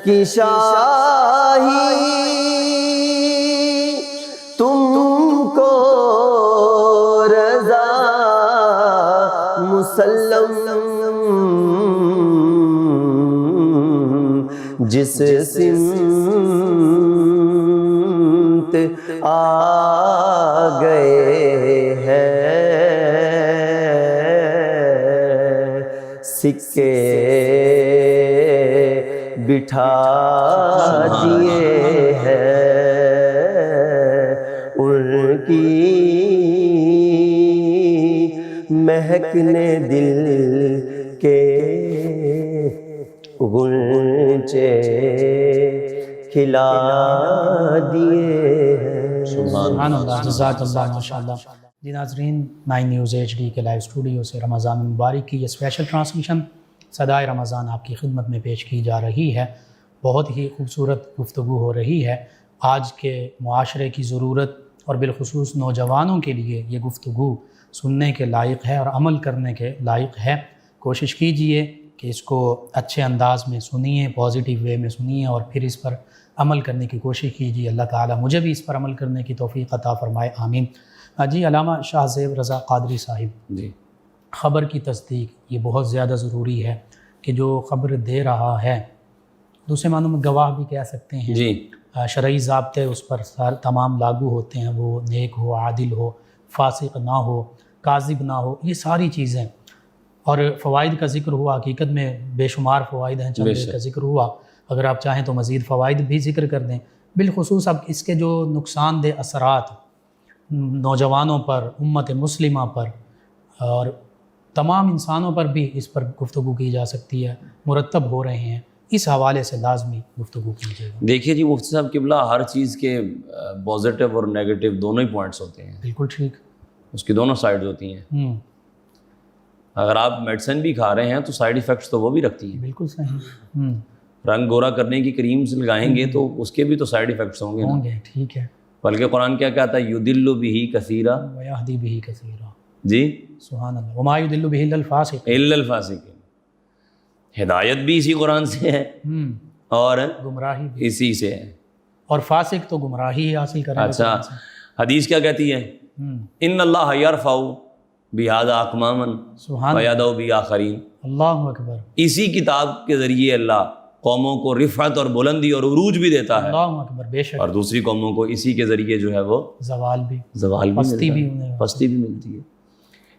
کی شاہی تم کو رضا مسلم، جس سمت آ گئے ہیں سکے بٹھا دیے ہیں، ان کی مہک نے دل کے غنچے کھلا دیے ہیں۔ سبحان اللہ، جزاک اللہ، ماشاءاللہ۔ جی ناظرین، 9 نیوز HD کے لائیو اسٹوڈیو سے رمضان المبارک کی یہ اسپیشل ٹرانسمیشن صدائے رمضان آپ کی خدمت میں پیش کی جا رہی ہے۔ بہت ہی خوبصورت گفتگو ہو رہی ہے، آج کے معاشرے کی ضرورت اور بالخصوص نوجوانوں کے لیے یہ گفتگو سننے کے لائق ہے اور عمل کرنے کے لائق ہے۔ کوشش کیجئے کہ اس کو اچھے انداز میں سنیے، پازیٹیو وے میں سنیے اور پھر اس پر عمل کرنے کی کوشش کیجیے۔ اللہ تعالیٰ مجھے بھی اس پر عمل کرنے کی توفیق عطا فرمائے، آمین۔ جی علامہ شاہ زیب رضا قادری صاحب، جی خبر کی تصدیق یہ بہت زیادہ ضروری ہے کہ جو خبر دے رہا ہے دوسرے معنوں میں گواہ بھی کہہ سکتے ہیں، جی شرعی ضابطے اس پر تمام لاگو ہوتے ہیں، وہ نیک ہو، عادل ہو، فاسق نہ ہو، کاذب نہ ہو، یہ ساری چیزیں، اور فوائد کا ذکر ہوا، حقیقت میں بے شمار فوائد ہیں، چند کا ذکر ہوا، اگر آپ چاہیں تو مزید فوائد بھی ذکر کر دیں۔ بالخصوص اب اس کے جو نقصان دہ اثرات نوجوانوں پر، امت مسلمہ پر اور تمام انسانوں پر بھی اس پر گفتگو کی جا سکتی ہے، مرتب ہو رہے ہیں، اس حوالے سے لازمی گفتگو کیجیے گا۔ دیکھیے جی مفتی صاحب قبلہ، ہر چیز کے پازیٹیو اور نیگیٹو دونوں ہی پوائنٹس ہوتے ہیں، بالکل ٹھیک، اس کی دونوں سائڈز ہوتی ہیں۔ اگر آپ میڈیسن بھی کھا رہے ہیں تو سائیڈ ایفیکٹس تو وہ بھی رکھتی ہیں، بالکل صحیح، رنگ گورا کرنے کی کریمز لگائیں گے تو اس کے بھی تو سائیڈ ایفیکٹس ہوں گے نا۔ ٹھیک ہے، بلکہ قرآن کیا کہتا ہے، یضل بہ کثیرا ویہدی بہ کثیرا، جی سبحان اللہ، وما یضل بہ الا الفاسق، الا الفاسقین، ہدایت بھی اسی قرآن سے ہے اور گمراہی بھی، اسی سے ہے، اور فاسق تو گمراہی ہی حاصل کریں گے۔ اچھا حدیث کیا کہتی ہے، ان اللہ یرفع بہذا اقواما سبحان ویدع بآخرین، اللہ اکبر، اسی کتاب کے ذریعے اللہ قوموں کو رفعت اور بلندی اور عروج بھی دیتا ہے، اللہ اکبر، بے شک، اور دوسری قوموں کو اسی کے ذریعے جو ہے وہ زوال بھی، زوال بھی پستی بھی ملتا ہے، انہیں، پستی بھی ملتی ہے۔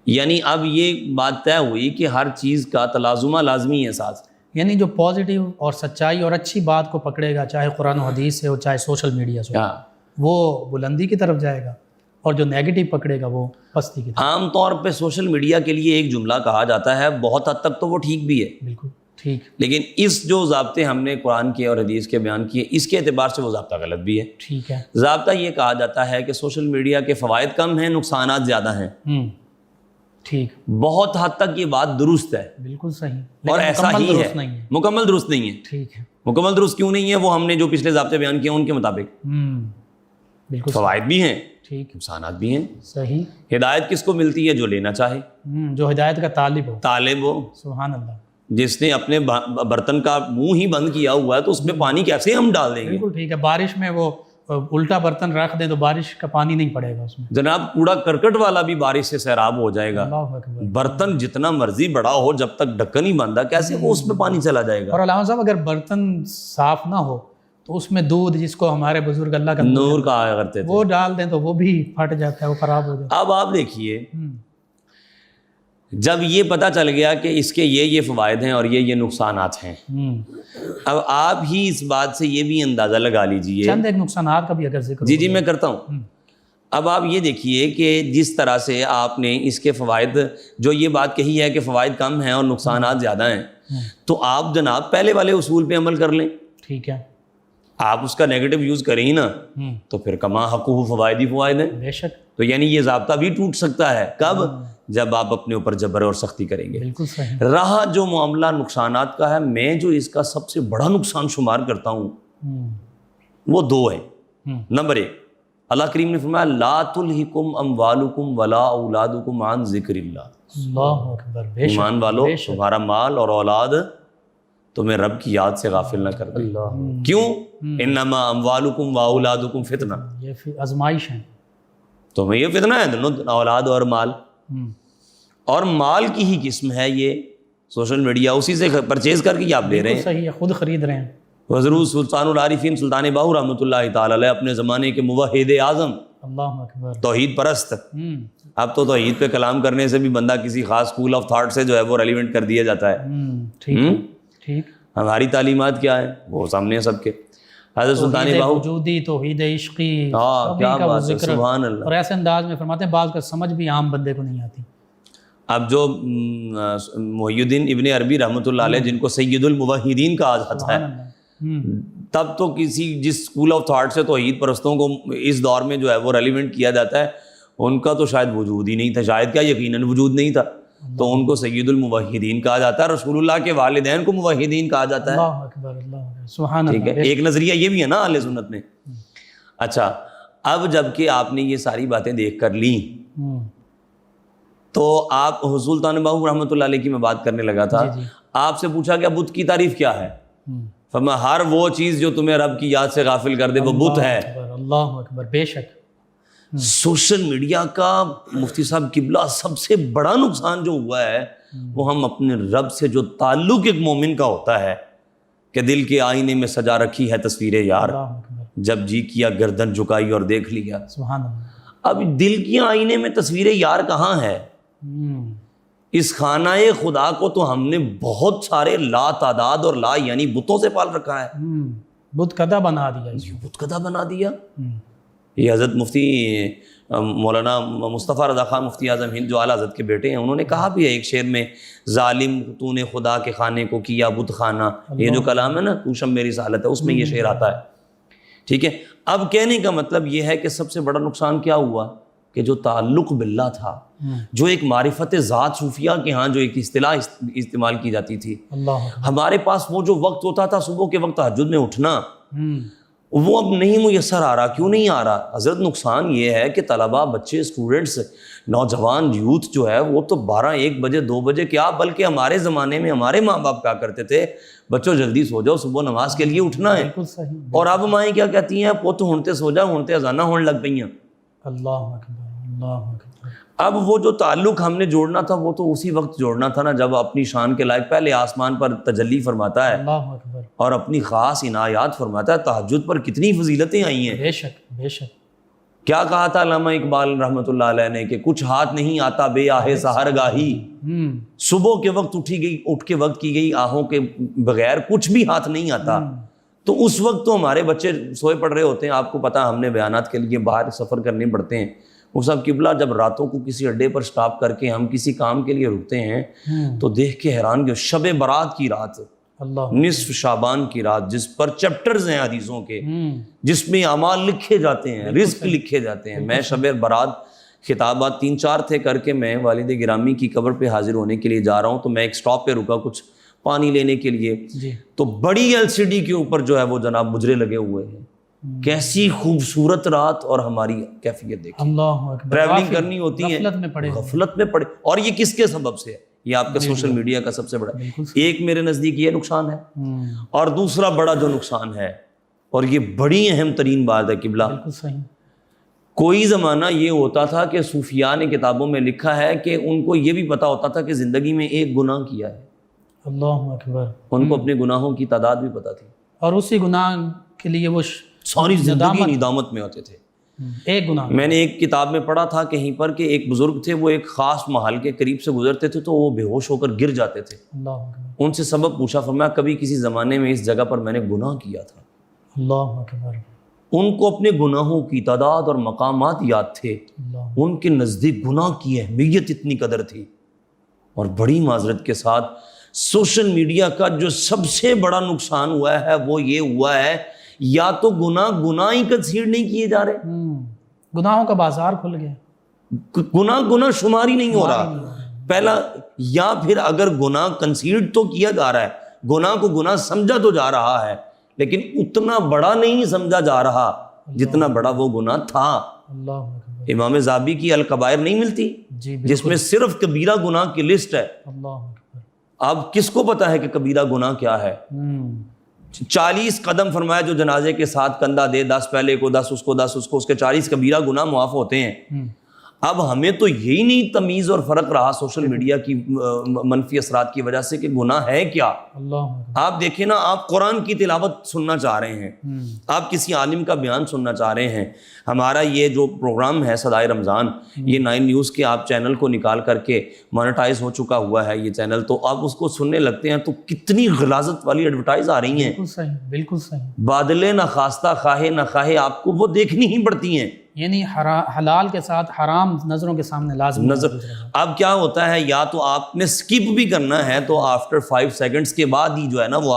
یعنی اب یہ بات طے ہوئی کہ ہر چیز کا تلازمہ لازمی ہے ساتھ۔ یعنی جو پازیٹیو اور سچائی اور اچھی بات کو پکڑے گا، چاہے قرآن و حدیث سے ہو چاہے سوشل میڈیا سے ہو، ہاں، وہ بلندی کی طرف جائے گا، اور جو نیگیٹو پکڑے گا وہ پستی کی طرف۔ عام طور پہ سوشل میڈیا کے لیے ایک جملہ کہا جاتا ہے، بہت حد تک تو وہ ٹھیک بھی ہے، بالکل ٹھیک، لیکن اس جو ضابطے ہم نے قرآن کے اور حدیث کے بیان کیے، اس کے اعتبار سے وہ ضابطہ غلط بھی ہے۔ ٹھیک ہے، ضابطہ یہ کہا جاتا ہے کہ سوشل میڈیا کے فوائد کم ہیں، نقصانات زیادہ ہیں۔ ٹھیک، بہت حد تک یہ بات درست ہے، بالکل صحیح، اور لیکن ایسا مکمل ہی درست ہے، نہیں ہے۔ مکمل درست نہیں ہے۔ ٹھیک ہے، مکمل درست کیوں نہیں ہے؟ وہ ہم نے جو پچھلے ضابطے بیان کیے ان کے مطابق بالکل فوائد بھی ہیں، ٹھیک، نقصانات بھی ہیں۔ صحیح، ہدایت کس کو ملتی ہے؟ جو لینا چاہے، جو ہدایت کا طالب ہو، طالب ہو۔ سبحان اللہ، جس نے اپنے برتن کا منہ ہی بند کیا ہوا ہے تو اس میں پانی کیسے ہم ڈال دیں گے؟ بالکل ٹھیک ہے۔ بارش میں وہ الٹا برتن رکھ دیں تو بارش کا پانی نہیں پڑے گا اس میں۔ جناب کوڑا کرکٹ والا بھی بارش سے سیراب ہو جائے گا، اللہ اکبر۔ برتن جتنا مرضی بڑا ہو جب تک ڈھکن ہی بندہ کیسے وہ اس میں پانی چلا جائے گا؟ اور علامہ صاحب اگر برتن صاف نہ ہو تو اس میں دودھ، جس کو ہمارے بزرگ اللہ کا نور کہا کرتے تھے، وہ ڈال دیں تو وہ بھی پھٹ جاتا ہے، وہ خراب ہو جاتا اب آپ دیکھیے ہے۔ جب یہ پتہ چل گیا کہ اس کے یہ فوائد ہیں اور یہ نقصانات ہیں، اب آپ ہی اس بات سے یہ بھی اندازہ لگا لیجئے۔ چند ایک نقصانات کا بھی اگر ذکر جی میں کرتا ہوں۔ اب آپ یہ دیکھیے کہ جس طرح سے آپ نے اس کے فوائد، جو یہ بات کہی ہے کہ فوائد کم ہیں اور نقصانات زیادہ ہیں، تو آپ جناب پہلے والے اصول پہ عمل کر لیں۔ ٹھیک ہے، آپ اس کا نیگیٹو یوز کریں ہی نا تو پھر کما حقوق فوائد ہی فوائد ہیں۔ بے شک، تو یعنی یہ ضابطہ بھی ٹوٹ سکتا ہے، کب؟ جب آپ اپنے اوپر جبر اور سختی کریں گے۔ بالکل صحیح۔ رہا جو معاملہ نقصانات کا ہے، میں جو اس کا سب سے بڑا نقصان شمار کرتا ہوں وہ دو ہے۔ نمبر ایک، اللہ کریم نے فرمایا لا تلہکم اموالکم ولا اولادکم عن ذکر اللہ۔ اللہ اکبر، بے شک، ایمان والو، بے شک۔ تمہارا مال اور اولاد تمہیں رب کی یاد سے غافل نہ کر دے۔ کیوں؟ انما اموالکم واولادکم فتنہ، یہ پھر آزمائش ہے۔ تمہیں یہ فتنہ ہے، دونوں اولاد اور مال، اور مال کی ہی قسم ہے یہ سوشل میڈیا، اسی سے پرچیز کر کے آپ لے رہے ہیں۔ صحیح ہے، خود خرید رہے ہیں۔ حضرت سلطان العارفین سلطان باہو رحمۃ اللہ تعالی علیہ اپنے زمانے کے موحد اعظم، اللہ اکبر۔ توحید پرست۔ اب تو توحید پہ کلام کرنے سے بھی بندہ کسی خاص اسکول آف تھاٹ سے جو ہے وہ ریلیونٹ کر دیا جاتا ہے۔ ٹھیک ہے، ٹھیک۔ ہماری تعلیمات کیا ہے وہ سامنے ہے سب کے۔ حضرت سلطان توحید باہو، وجودی، توحید عشقی، ہاں سبھی کیا کا وہ بات ہے، ذکر، سبحان اللہ۔ اور ایسے انداز میں فرماتے ہیں بعض کا سمجھ بھی عام بندے کو نہیں آتی۔ اب جو محی الدین ابن عربی رحمۃ اللہ علیہ جن کو سید الموحدین کہا جاتا ہے، تب تو کسی جس اسکول آف تھاٹ سے توحید پرستوں کو اس دور میں جو ہے وہ ریلیونٹ کیا جاتا ہے، ان کا تو شاید وجود ہی نہیں تھا، شاید کیا یقیناً وجود نہیں تھا، تو ان کو سید الموحدین کہا جاتا ہے۔ رسول اللہ کے والدین کو موحدین کہا جاتا ہے۔ اللہ اکبر، اللہ اکبر، سبحان اللہ۔ ٹھیک ہے، ایک نظریہ یہ بھی ہے نا اہل سنت میں۔ اچھا، اب جب کہ آپ نے یہ ساری باتیں دیکھ کر لیں تو آپ حضرت سلطان باہو رحمۃ اللہ علیہ کی میں بات کرنے لگا تھا، آپ سے پوچھا کہ بت کی تعریف کیا ہے؟ فرمایا ہر وہ چیز جو تمہیں رب کی یاد سے غافل کر دے وہ بت ہے۔ اللہ اکبر، بے شک۔ سوشل میڈیا کا مفتی صاحب قبلہ سب سے بڑا نقصان جو ہوا ہے وہ ہم اپنے رب سے جو تعلق ایک مومن کا ہوتا ہے کہ دل کے آئینے میں سجا رکھی ہے تصویر یار، جب جی کیا گردن جھکائی اور دیکھ لیا۔ سبحان اللہ۔ اب دل کے آئینے میں تصویر یار کہاں ہے؟ اس خانہ خدا کو تو ہم نے بہت سارے لا تعداد اور لا یعنی بتوں سے پال رکھا ہے، بت کدا بنا دیا، بت کدا بنا دیا۔ یہ حضرت مفتی مولانا مصطفیٰ رضا خان مفتی اعظم ہند جو اعلیٰ حضرت کے بیٹے ہیں، انہوں نے کہا بھی ہے ایک شعر میں، ظالم تو نے خدا کے خانے کو کیا بت خانہ، یہ جو کلام ہے نا توشم میری سالت ہے، اس میں یہ شعر آتا ہے۔ ٹھیک ہے، اب کہنے کا مطلب یہ ہے کہ سب سے بڑا نقصان کیا ہوا کہ جو تعلق باللہ تھا، جو ایک معرفت ذات صوفیہ کے ہاں جو ایک اصطلاح استعمال کی جاتی تھی، ہمارے پاس وہ جو وقت ہوتا تھا صبح کے وقت تہجد میں اٹھنا، وہ اب نہیں میسر آ رہا۔ کیوں نہیں آ رہا؟ حضرت نقصان یہ ہے کہ طلباء، بچے، اسٹوڈنٹس، نوجوان یوتھ جو ہے وہ تو 12 1 بجے 2 بجے کیا، بلکہ ہمارے زمانے میں ہمارے ماں باپ کیا کرتے تھے، بچوں جلدی سو جاؤ، صبح نماز کے لیے اٹھنا ہے۔ اور اب مائیں کیا کہتی ہیں، پوت ہونتے سو جا، ہونتے اذانہ ہون لگ پئی ہیں۔ اللہ اکبر، اللہ اکبر۔ اب وہ جو تعلق ہم نے جوڑنا تھا وہ تو اسی وقت جوڑنا تھا نا جب اپنی شان کے لائق پہلے آسمان پر تجلی فرماتا ہے اللہ اکبر، اور اپنی خاص عنایات فرماتا ہے. تہجد پر کتنی فضیلتیں آئی ہیں. بے شک بے شک. کیا کہا تھا علامہ اقبال رحمۃ اللہ علیہ نے کہ کچھ ہاتھ نہیں آتا بے آہ سحر گاہی. صبح کے وقت اٹھ کے وقت کی گئی آہوں کے بغیر کچھ بھی ہاتھ نہیں آتا. تو اس وقت تو ہمارے بچے سوئے پڑ رہے ہوتے ہیں. آپ کو پتا ہم نے بیانات کے لیے باہر سفر کرنے پڑتے ہیں. وہ سب قبلہ جب راتوں کو کسی اڈے پر سٹاپ کر کے ہم کسی کام کے لیے رکتے ہیں تو دیکھ کے حیران کہ شب برات کی رات، اللہ، نصف شعبان کی رات، جس پر چیپٹرز ہیں حدیثوں کے، جس میں اعمال لکھے جاتے ہیں، رزق لکھے جاتے ہیں. میں شب برات خطابات 3-4 تھے کر کے میں والد گرامی کی قبر پہ حاضر ہونے کے لیے جا رہا ہوں. تو میں ایک سٹاپ پہ رکا کچھ پانی لینے کے لیے. تو بڑی LCD کے اوپر جو ہے وہ جناب مجرے لگے ہوئے ہیں. کیسی خوبصورت رات اور ہماری کیفیت دیکھیں. اللہ اکبر. ٹریولنگ کرنی ہوتی ہے غفلت میں پڑے. اور یہ کس کے سبب سے ہے؟ یہ آپ کا سوشل میڈیا کا سب سے بڑا، ایک میرے نزدیک یہ نقصان ہے، اور دوسرا بڑا جو نقصان ہے اور یہ بڑی اہم ترین بات ہے قبلہ، بالکل صحیح. کوئی زمانہ یہ ہوتا تھا کہ صوفیاء نے کتابوں میں لکھا ہے کہ ان کو یہ بھی پتا ہوتا تھا کہ زندگی میں ایک گناہ کیا ہے. اللہ اکبر. ان کو اپنے گناہوں کی تعداد بھی پتا تھی اور اسی گناہ کے لیے وہ ساری زندگی ندامت میں ہوتے تھے. ایک گناہ. میں نے ایک کتاب میں پڑھا تھا کہیں پر کہ ایک بزرگ تھے، وہ ایک خاص محل کے قریب سے گزرتے تھے تو وہ بے ہوش ہو کر گر جاتے تھے. اللہ اکبر. ان سے سبب پوچھا، فرمایا کبھی کسی زمانے میں اس جگہ پر میں نے گناہ کیا تھا. اللہ اکبر. ان کو اپنے گناہوں کی تعداد اور مقامات یاد تھے. اللہ. ان کے نزدیک گناہ کی اہمیت اتنی قدر تھی. اور بڑی معذرت کے ساتھ سوشل میڈیا کا جو سب سے بڑا نقصان ہوا ہے وہ یہ ہوا ہے، یا تو گناہ ہی کنسیڈ نہیں کیے جا رہے، گناہوں کا بازار کھل گیا، گناہ شماری نہیں ہو رہا پہلا، یا پھر اگر گناہ کنسیڈ تو کیا جا رہا ہے، گناہ کو گناہ سمجھا تو جا رہا ہے، لیکن اتنا بڑا نہیں سمجھا جا رہا جتنا بڑا وہ گناہ تھا. اللہ اکبر. امام ذابی کی الکبائر نہیں ملتی جس میں صرف کبیرہ گناہ کی لسٹ ہے. اللہ اکبر. اب کس کو پتا ہے کہ کبیرہ گناہ کیا ہے؟ 40 قدم فرمایا جو جنازے کے ساتھ کندھا دے، 10 پہلے کو، 10 اس کو، 10 اس کو، اس کے 40 کبیرہ گناہ معاف ہوتے ہیں. اب ہمیں تو یہی نہیں تمیز اور فرق رہا سوشل میڈیا کی منفی اثرات کی وجہ سے کہ گناہ ہے کیا. اللہ. آپ دیکھیں نا، آپ قرآن کی تلاوت سننا چاہ رہے ہیں، آپ کسی عالم کا بیان سننا چاہ رہے ہیں. ہمارا یہ جو پروگرام ہے صدائے رمضان، یہ 9 نیوز کے آپ چینل کو نکال کر کے مانیٹائز ہو چکا ہوا ہے یہ چینل، تو آپ اس کو سننے لگتے ہیں تو کتنی غلاظت والی ایڈورٹائز آ رہی ہیں. بالکل صحیح، بالکل صحیح. بادلے نہ خواستہ خواہے نہ خواہے آپ کو وہ دیکھنی ہی پڑتی ہیں. یعنی حلال کے ساتھ حرام نظروں کے سامنے لازم نظر. اب کیا ہوتا ہے، یا تو آپ نے سکپ بھی کرنا ہے تو آفٹر 5 سیکنڈز کے بعد ہی جو ہے نا وہ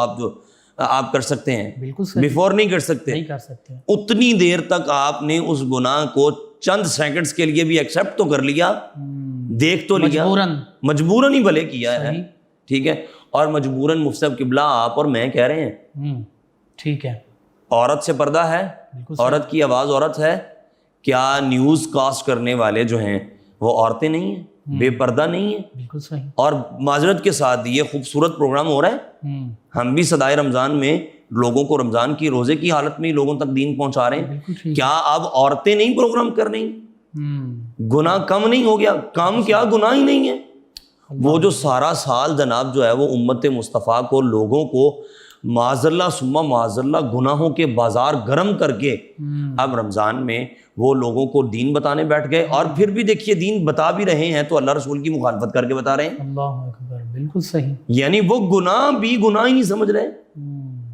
آپ کر سکتے ہیں، بالکل صحیح، بیفور نہیں کر سکتے. نہیں کر سکتے. اتنی دیر تک آپ نے اس گناہ کو چند سیکنڈز کے لیے بھی ایکسیپٹ تو کر لیا، دیکھ تو لیا، مجبوراً ہی بھلے کیا ہے، ٹھیک ہے. اور مجبوراً مفتی صاحب قبلہ آپ اور میں کہہ رہے ہیں، ٹھیک ہے، عورت سے پردہ ہے، عورت کی آواز عورت ہے. کیا نیوز کاسٹ کرنے والے جو ہیں وہ عورتیں نہیں ہیں، بے پردہ نہیں ہیں؟ بالکل صحیح. اور معذرت کے ساتھ یہ خوبصورت پروگرام ہو رہا ہے، ہم بھی صدائے رمضان میں لوگوں کو رمضان کی روزے کی حالت میں لوگوں تک دین پہنچا رہے ہیں. کیا اب عورتیں نہیں پروگرام کر رہی؟ گناہ کم نہیں ہو گیا؟ کام کیا گناہ ہی نہیں ہے. وہ جو سارا سال جناب جو ہے وہ امت مصطفیٰ کو، لوگوں کو معاذ اللہ ثم معاذ اللہ گناہوں کے بازار گرم کر کے اب رمضان میں وہ لوگوں کو دین بتانے بیٹھ گئے. اور پھر بھی دیکھیے دین بتا بھی رہے ہیں تو اللہ رسول کی مخالفت کر کے بتا رہے ہیں. اللہ اکبر. بالکل صحیح. یعنی وہ گناہ بھی گناہ ہی نہیں سمجھ رہے.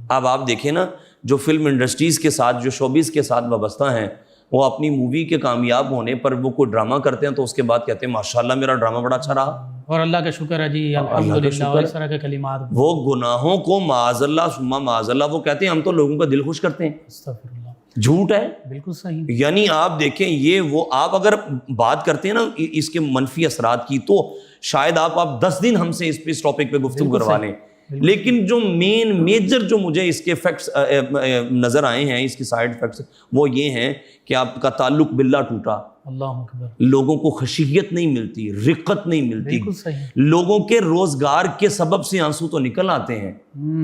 اب آپ دیکھیں نا، جو فلم انڈسٹریز کے ساتھ، جو شوبیز کے ساتھ وابستہ ہیں، وہ اپنی مووی کے کامیاب ہونے پر وہ کوئی ڈرامہ کرتے ہیں تو اس کے بعد کہتے ہیں ماشاءاللہ میرا ڈرامہ بڑا اچھا رہا، اور اللہ کا شکر ہے جی، الحمدللہ، اور اس طرح کے کلمات. وہ گناہوں کو معاذ اللہ ثم معاذ اللہ وہ کہتے ہیں ہم تو لوگوں کا دل خوش کرتے ہیں. استغفر اللہ. جھوٹ ہے. بالکل صحیح. یعنی آپ دیکھیں یہ وہ، آپ اگر بات کرتے ہیں نا اس کے منفی اثرات کی تو شاید آپ 10 دن ہم سے اس ٹاپک پہ گفتگو کروا لیں، لیکن جو میجر جو مجھے اس کے ایفیکٹس نظر آئے ہیں، اس کے سائیڈ ایفیکٹس، وہ یہ ہیں کہ آپ کا تعلق باللہ ٹوٹا. اللہ اکبر. لوگوں کو خشیت نہیں ملتی، رقت نہیں ملتی. بالکل صحیح. لوگوں کے روزگار کے سبب سے آنسو تو نکل آتے ہیں،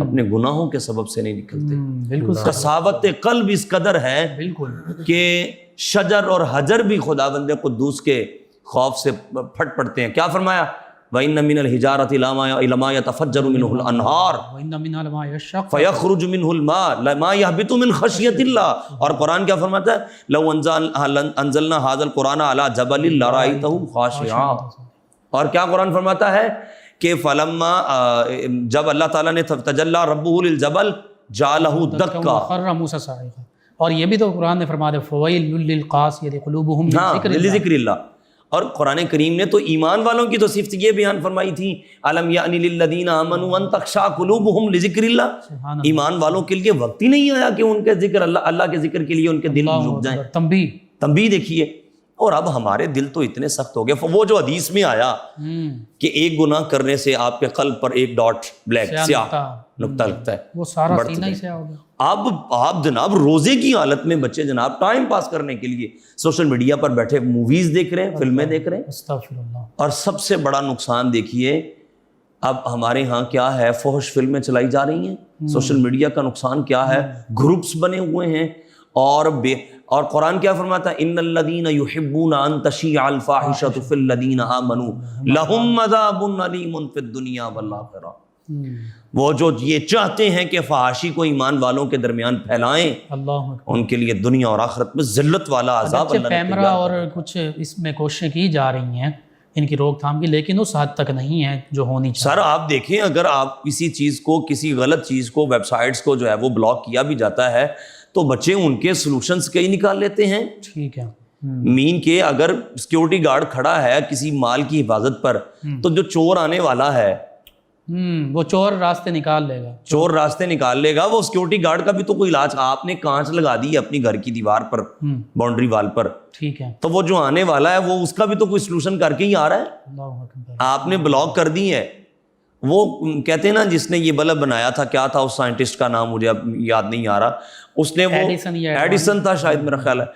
اپنے گناہوں کے سبب سے نہیں نکلتے. بالکل. قساوت قلب اس قدر ہے بالکل کہ شجر اور حجر بھی خداوند قدوس کے خوف سے پھٹ پڑتے ہیں. کیا فرمایا؟ وَإِنَّ مِنَ الْحِجَارَةِ لَمَا يَتَفَجَّرُ مِنْهُ الْأَنْهَارُ وَإِنَّ مِنْهَا لَمَا يَشَّقُّ فَيَخْرُجُ مِنْهُ الْمَاءُ لَمَا يَهْبِطُ مِنْ خَشْيَةِ اللَّهِ. اور قرآن کیا فرماتا ہے؟ لَوْ أَنزَلْنَا هَذَا الْقُرْآنَ عَلَى جَبَلٍ لَرَأَيْتَهُ خَاشِعًا. اور کیا قرآن فرماتا ہے کہ فَلَمَّا جب اللہ تعالیٰ نے تجلی ربہ للجبل جعلہ دکا. وَخَرَّ مُوسَىٰ صَعِقًا. اور یہ بھی تو قرآن نے فرما دیا فَوَيْلٌ لِّلْقَاسِيَةِ قُلُوبُهُم مِّن ذکر اللہ. اور قرآن کریم نے تو ایمان والوں کی تو صفت یہ بیان فرمائی تھی الم یعنی للذین آمنوا ان تخشع قلوبہم لذکر اللہ. ایمان والوں کے لیے وقت ہی نہیں آیا کہ ان کے ذکر اللہ کے ذکر کے لیے ان کے دل رک جائیں. تنبیہ دیکھیے. اور اب ہمارے دل تو اتنے سخت ہو گئے. وہ جو حدیث میں آیا کہ ایک گناہ کرنے سے آپ کے قلب پر ایک ڈاٹ بلیک سیاہ نقطہ لگتا ہے, وہ سارا سینہ ہی سیاہ ہو گیا. اب آپ جناب روزے کی حالت میں بچے جناب ٹائم پاس کرنے کے لیے سوشل میڈیا پر بیٹھے موویز دیکھ رہے ہیں, فلمیں دیکھ رہے ہیں. استغفر اللہ. اور سب سے بڑا نقصان دیکھیے اب ہمارے ہاں کیا ہے, فحش فلمیں چلائی جا رہی ہیں. سوشل میڈیا کا نقصان کیا ہے, گروپس بنے ہوئے ہیں. اور قرآن کیا فرماتا ہے ان الذین یحبون ان تشیع الفاحشۃ فی الذین آمنوا لہم عذاب علیم فی الدنیا والآخرہ. وہ جو یہ چاہتے ہیں کہ فحاشی کو ایمان والوں کے درمیان پھیلائیں, اللہ ان کے لیے دنیا اور آخرت میں ذلت والا عذاب اللہ نے کیمرہ اور کچھ اس میں کوششیں کی جا رہی ہیں ان کی روک تھام کی, لیکن اس حد تک نہیں ہے جو ہونی چاہیے. سر آپ دیکھیں اگر آپ کسی چیز کو, کسی غلط چیز کو, ویب سائٹس کو جو ہے وہ بلاک کیا بھی جاتا ہے تو بچے ان کے سلوشنز کئی نکال لیتے ہیں. ٹھیک ہے. مین کے اگر سیکیورٹی گارڈ کھڑا ہے کسی مال کی حفاظت پر تو جو چور آنے والا ہے وہ چور راستے نکال لے گا, چور راستے نکال لے گا. وہ سیکیورٹی گارڈ کا بھی تو کوئی علاج, آپ نے کانچ لگا دی ہے اپنی گھر کی دیوار پر, باؤنڈری وال پر, ٹھیک ہے, تو وہ جو آنے والا ہے وہ اس کا بھی تو کوئی سلوشن کر کے ہی آ رہا ہے. اللہ اکبر. آپ نے بلاک کر دی ہے. وہ کہتے ہیں نا جس نے یہ بلب بنایا تھا, کیا تھا اس سائنٹسٹ کا نام مجھے اب یاد نہیں آ رہا, اس نے وہ ایڈیسن تھا شاید میرا خیال ہے,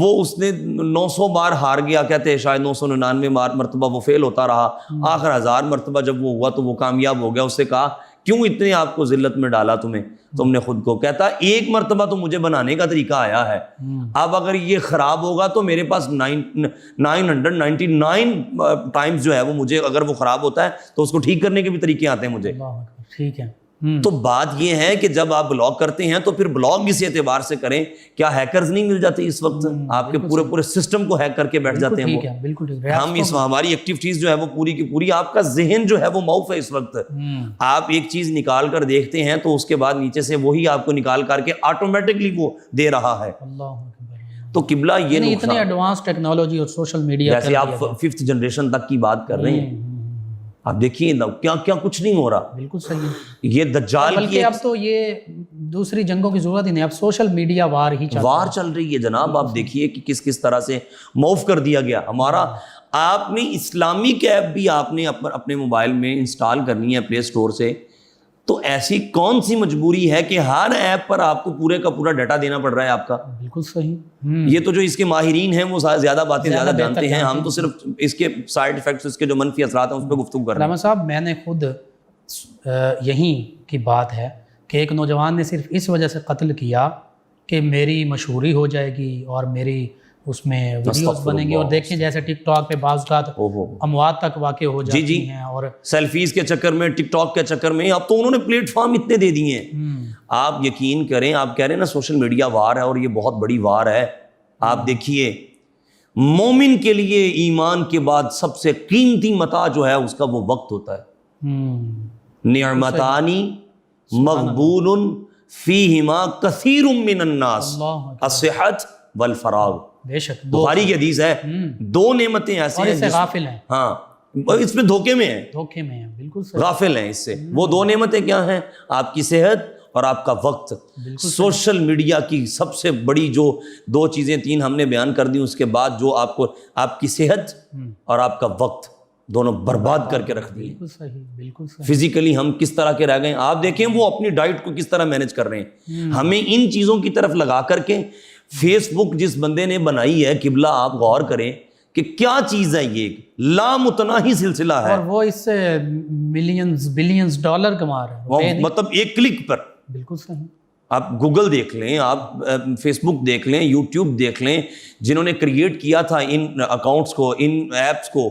وہ اس نے 900 بار ہار گیا, کہتے ہیں شاید 999 مرتبہ وہ فیل ہوتا رہا, آخر 1000 مرتبہ جب وہ ہوا تو وہ کامیاب ہو گیا. اس سے کہا کیوں اتنے آپ کو ذلت میں ڈالا تم نے خود کو. کہتا ایک مرتبہ تو مجھے بنانے کا طریقہ آیا ہے, اب اگر یہ خراب ہوگا تو میرے پاس 999 ٹائمز جو ہے وہ مجھے, اگر وہ خراب ہوتا ہے تو اس کو ٹھیک کرنے کے بھی طریقے آتے ہیں مجھے. ٹھیک ہے. تو بات یہ ہے کہ جب آپ بلاک کرتے ہیں تو پھر بلاک اس اعتبار سے کریں, کیا ہیکرز نہیں مل جاتے اس وقت, آپ کے پورے سسٹم کو ہیک کر کے بیٹھ جاتے ہیں وہ. ہم اس ہماری ایکٹیویٹیز جو ہے وہ پوری کی پوری, آپ کا ذہن جو ہے وہ موف ہے اس وقت. آپ ایک چیز نکال کر دیکھتے ہیں تو اس کے بعد نیچے سے وہی آپ کو نکال کر کے آٹومیٹکلی وہ دے رہا ہے. تو قبلہ یہ اتنی ایڈوانس ٹیکنالوجی اور سوشل میڈیا, جیسے آپ 5th جنریشن تک کی بات کر رہے ہیں, آپ دیکھیے کیا کیا کچھ نہیں ہو رہا. بالکل صحیح. یہ دجال بلکہ اب تو یہ دوسری جنگوں کی ضرورت ہی نہیں, اب سوشل میڈیا وار چل رہی ہے جناب. آپ دیکھیے کہ کس طرح سے موف کر دیا گیا ہمارا. آپ نے اسلامک ایپ بھی آپ نے اپنے موبائل میں انسٹال کرنی ہے پلے اسٹور سے, تو ایسی کون سی مجبوری ہے کہ ہر ایپ پر آپ کو پورے کا پورا ڈیٹا دینا پڑ رہا ہے آپ کا. بالکل صحیح. یہ تو جو اس کے ماہرین ہیں وہ زیادہ باتیں زیادہ جانتے ہیں, ہم تو صرف اس کے سائیڈ ایفیکٹس, اس کے جو منفی اثرات ہیں اس پہ گفتگو کر رہے ہیں. علامہ صاحب میں نے خود یہیں کی بات ہے کہ ایک نوجوان نے صرف اس وجہ سے قتل کیا کہ میری مشہوری ہو جائے گی اور میری اس میں ویڈیوز بنیں گی, اور دیکھیں جیسے ٹک ٹاک پہ بعض اوقات اموات تک واقع ہو جاتی ہیں, اور سیلفیز کے چکر میں, ٹک ٹاک کے چکر میں اب تو انہوں نے پلیٹ فارم اتنے دے دیے ہیں. آپ یقین کریں, آپ کہہ رہے ہیں نا سوشل میڈیا وار ہے, اور یہ بہت بڑی وار ہے. آپ دیکھیے مومن کے لیے ایمان کے بعد سب سے قیمتی متاع جو ہے اس کا وہ وقت ہوتا ہے. نعمتانی مغبون فیہما کثیر من الناس الصحت والفراغ. بے شک بخاری کی حدیث ہے, 2 نعمتیں ایسی ہیں غافل ہیں, ہاں اس میں دھوکے میں ہیں, بالکل غافل ہیں اس سے. وہ 2 نعمتیں کیا ہیں؟ آپ کی صحت اور آپ کا وقت. سوشل میڈیا کی سب سے بڑی جو 2 چیزیں 3 ہم نے بیان کر دی, اس کے بعد جو آپ کو آپ کی صحت اور آپ کا وقت دونوں برباد کر کے رکھ دیے. بالکل صحیح. فزیکلی ہم کس طرح کے رہ گئے. آپ دیکھیں وہ اپنی ڈائٹ کو کس طرح مینج کر رہے ہیں. ہمیں ان چیزوں کی طرف لگا کر کے, فیس بک جس بندے نے بنائی ہے, قبلہ آپ غور کریں کہ کیا چیز ہے, یہ لامتناہی سلسلہ ہے, اور وہ اس سے ملینز بلینز ڈالر کما رہے ہیں, مطلب ایک کلک پر. بالکل صحیح. آپ گوگل دیکھ لیں, آپ فیس بک دیکھ لیں, یوٹیوب دیکھ لیں, جنہوں نے کریٹ کیا تھا ان اکاؤنٹس کو, ان ایپس کو,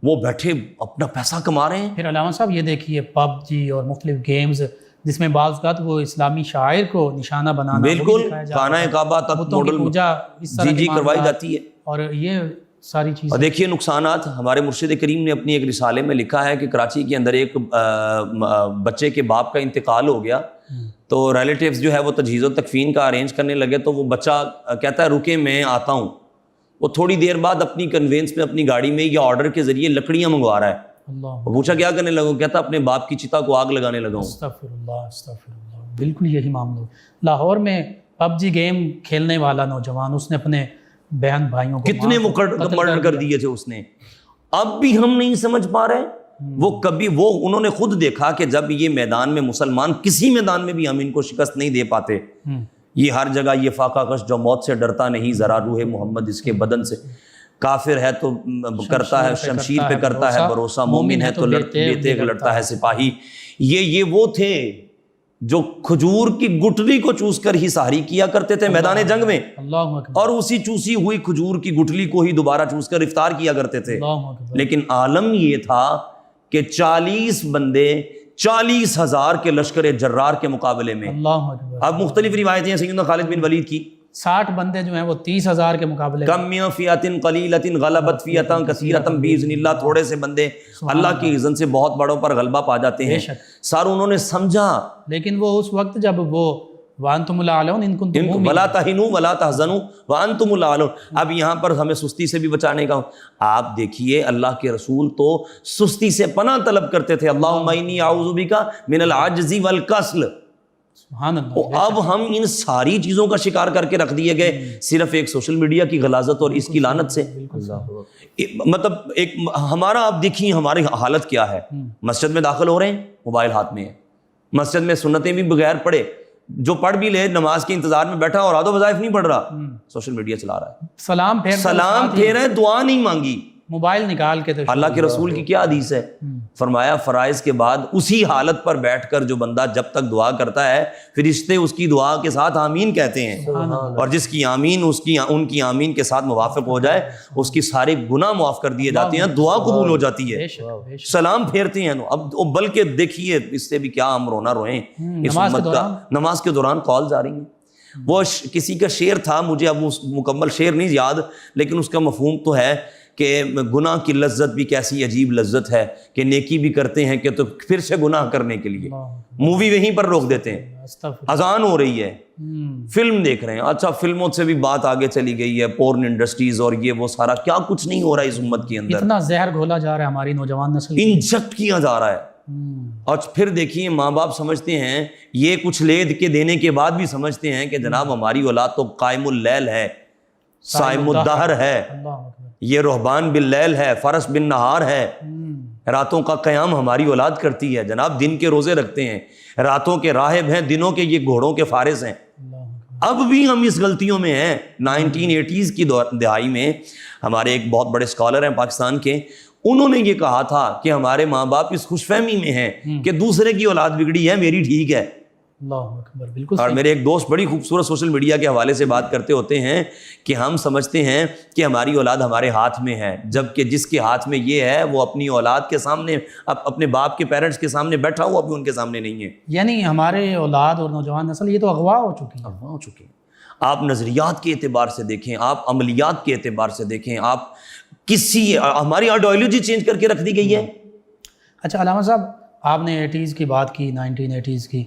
وہ بیٹھے اپنا پیسہ کما رہے ہیں. پھر علامہ صاحب یہ دیکھیے پب جی اور مختلف گیمز جس میں بعض اوقات وہ اسلامی شاعر کو نشانہ بنانا, بالکل خانہ کعبہ تک ماڈل پوجا اس طرح جی کروائی جاتی ہے. اور یہ ساری چیزیں. اور دیکھیے نقصانات, ہمارے مرشد کریم نے اپنی ایک رسالے میں لکھا ہے کہ کراچی کے اندر ایک بچے کے باپ کا انتقال ہو گیا, تو ریلیٹیوز جو ہے وہ تجہیز و تکفین کا ارینج کرنے لگے, تو وہ بچہ کہتا ہے رکے میں آتا ہوں. وہ تھوڑی دیر بعد اپنی کنوینس میں اپنی گاڑی میں یا آرڈر کے ذریعے لکڑیاں منگوا رہا ہے. اللہ, پوچھا کیا کرنے لگا, کہتا اپنے باپ کی چتا کو آگ لگانے لگا ہوں. استغفر اللہ استغفر اللہ. بالکل یہی معاملہ. لاہور میں پب جی گیم کھیلنے والا نوجوان, اس نے اپنے بہن بھائیوں کو کتنے مرڈر کر دیے تھے اس نے. اب بھی ہم نہیں سمجھ پا رہے. وہ کبھی انہوں نے خود دیکھا کہ جب یہ میدان میں مسلمان, کسی میدان میں بھی ہم ان کو شکست نہیں دے پاتے. یہ ہر جگہ یہ فاقہ کش جو موت سے ڈرتا نہیں, ذرا روح محمد اس کے بدن سے, کافر ہے تو کرتا ہے شمشیر پہ کرتا ہے بھروسہ, مومن ہے تو تیغ لڑتا ہے سپاہی. یہ وہ تھے جو کھجور کی گٹلی کو چوس کر ہی سحری کیا کرتے تھے میدان جنگ میں, اللہ اکبر, اور اسی چوسی ہوئی کھجور کی گٹلی کو ہی دوبارہ چوس کر افطار کیا کرتے تھے. اللہ اکبر. لیکن عالم یہ تھا کہ 40 بندے 40,000 کے لشکر جرار کے مقابلے میں. اللہ اکبر. اب مختلف روایتیں ہیں سیدنا خالد بن ولید کی, 60 بندے جو ہیں وہ 30,000 کے مقابلے کم من فئۃ قلیلۃ غلبت فئۃ کثیرۃ باذن اللہ. تھوڑے سے بندے اللہ کی اذن سے بہت بڑوں پر غلبہ پا جاتے ہیں. سر انہوں نے سمجھا, لیکن وہ اس وقت جب وہ وانتم الاعلون ان کنتم مؤمنین ولا تہنوا ولا تحزنوا وانتم الاعلون. اب یہاں پر ہمیں سستی سے بھی بچانے کا, آپ دیکھیے اللہ کے رسول تو سستی سے پناہ طلب کرتے تھے, اللہم انی اعوذ بک من العجز والکسل. سبحان اللہ. اب ہم ان ساری چیزوں کا شکار کر کے رکھ دیے گئے صرف ایک سوشل میڈیا کی غلاظت اور اس کی لعنت سے. مطلب ایک ہمارا, آپ دیکھیے ہماری حالت کیا ہے. مسجد میں داخل ہو رہے ہیں, موبائل ہاتھ میں ہے. مسجد میں سنتیں بھی بغیر پڑھے, جو پڑھ بھی لے نماز کے انتظار میں بیٹھا اور آدھو وظائف نہیں پڑھ رہا, سوشل میڈیا چلا رہا ہے. سلام پھیرا ہے, دعا نہیں مانگی. موبائل نکال کے. تو اللہ کے رسول کی کیا حدیث ہے, فرمایا فرائض کے بعد اسی حالت پر بیٹھ کر جو بندہ جب تک دعا کرتا ہے فرشتے اس کی دعا کے ساتھ آمین کہتے ہیں, اور جس کی آمین ان کی آمین کے ساتھ موافق ہو جائے اس کی سارے گناہ معاف کر دیے جاتے ہیں, دعا قبول ہو جاتی ہے. سلام پھیرتے ہیں. اب بلکہ دیکھیے اس سے بھی کیا ہم رونا روئیں اس امت کا. نماز کے دوران کالز آ رہی ہیں. وہ کسی کا شعر تھا, مجھے اب مکمل شعر نہیں یاد, لیکن اس کا مفہوم تو ہے کہ گناہ کی لذت بھی کیسی عجیب لذت ہے کہ نیکی بھی کرتے ہیں کہ تو پھر سے گناہ کرنے کے لیے مووی وہیں پر روک دیتے ہیں. اذان ہو رہی ہے, فلم دیکھ رہے ہیں, اچھا فلموں سے بھی بات آگے چلی گئی ہے, پورن انڈسٹریز اور یہ وہ سارا کیا کچھ نہیں ہو رہا ہے اس امت کے اندر. اتنا زہر گھولا جا رہا ہے ہماری نوجوان نسل, انجیکٹ کیا جا رہا ہے. اور پھر دیکھیے ماں باپ سمجھتے ہیں, یہ کچھ لے کے دینے کے بعد بھی سمجھتے ہیں کہ جناب ہماری اولاد تو قائم اللیل ہے, صائم الدہر ہے, یہ رہبان باللیل ہے, فرس بن نہار ہے, راتوں کا قیام ہماری اولاد کرتی ہے. جناب دن کے روزے رکھتے ہیں, راتوں کے راہب ہیں, دنوں کے یہ گھوڑوں کے فارس ہیں. اب بھی ہم اس غلطیوں میں ہیں. 1980s کی دہائی میں ہمارے ایک بہت بڑے اسکالر ہیں پاکستان کے, انہوں نے یہ کہا تھا کہ ہمارے ماں باپ اس خوش فہمی میں ہیں کہ دوسرے کی اولاد بگڑی ہے, میری ٹھیک ہے. اللہ اکبر, بالکل. اور میرے ایک دوست بڑی خوبصورت سوشل میڈیا کے حوالے سے بات کرتے ہوتے ہیں کہ ہم سمجھتے ہیں کہ ہماری اولاد ہمارے ہاتھ میں ہے, جبکہ جس کے ہاتھ میں یہ ہے وہ اپنی اولاد کے سامنے, اپنے باپ کے پیرنٹس کے سامنے بیٹھا ہوا بھی ان کے سامنے نہیں ہے. یعنی ہمارے اولاد اور نوجوان نسل یہ تو اغوا ہو چکی ہے. آپ نظریات کے اعتبار سے دیکھیں, آپ عملیات کے اعتبار سے دیکھیں, آپ ہماری آئیڈیالوجی چینج کر کے رکھ دی گئی ہے. اچھا علامہ صاحب, آپ نے 80s کی بات کی, 1980s کی,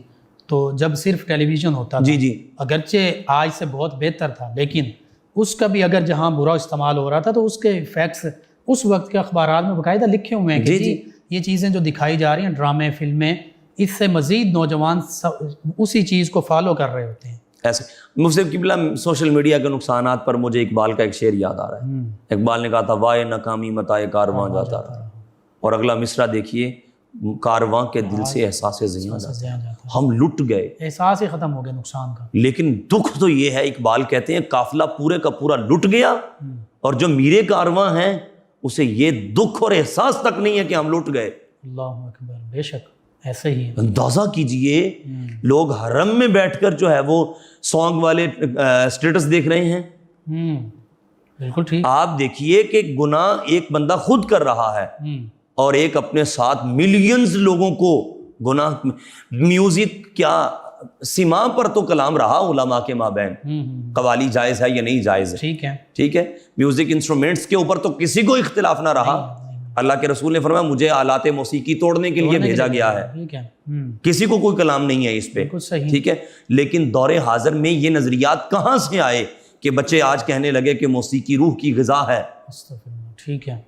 تو جب صرف ٹیلی ویژن ہوتا تھا, جی اگرچہ آج سے بہت بہتر تھا, لیکن اس کا بھی اگر جہاں برا استعمال ہو رہا تھا تو اس کے فیکٹس اس وقت کے اخبارات میں باقاعدہ لکھے ہوئے ہیں کہ یہ چیزیں جو دکھائی جا رہی ہیں, ڈرامے, فلمیں, اس سے مزید نوجوان اسی چیز کو فالو کر رہے ہوتے ہیں. ایسے مفتی قبلہ, سوشل میڈیا کے نقصانات پر مجھے اقبال کا ایک شعر یاد آ رہا ہے. اقبال نے کہا تھا, وائے ناکامی متائے کارواں جاتا تھا, اور اگلا مصرع دیکھیے, کارواں کے دل سے احساس زیاں جاتا. ہم لٹ گئے, احساس ہی ختم ہو گیا نقصان کا. لیکن دکھ تو یہ ہے, اقبال کہتے ہیں قافلہ پورے کا پورا لٹ گیا, اور جو میرے کارواں ہیں اسے یہ دکھ اور احساس تک نہیں ہے کہ ہم لٹ گئے. اللہ اکبر, بے شک ایسے ہی ہے. اندازہ کیجئے لوگ حرم میں بیٹھ کر جو ہے وہ سانگ والے اسٹیٹس دیکھ رہے ہیں. بالکل ٹھیک. آپ دیکھیے کہ گناہ ایک بندہ خود کر رہا ہے اور ایک اپنے ساتھ ملینز لوگوں کو گناہ. میوزک کیا سما پر تو کلام رہا علماء کے مابین, قوالی جائز ہے یا نہیں جائز ہے, ٹھیک ہے, ٹھیک ہے. میوزک انسٹرومنٹس کے اوپر تو کسی کو اختلاف نہ رہا. اللہ کے رسول نے فرمایا مجھے آلات موسیقی توڑنے کے لیے بھیجا گیا ہے, ٹھیک ہے, کسی کو کوئی کلام نہیں ہے اس پہ, ٹھیک ہے. لیکن دور حاضر میں یہ نظریات کہاں سے آئے کہ بچے آج کہنے لگے کہ موسیقی روح کی غذا ہے, ٹھیک ہے,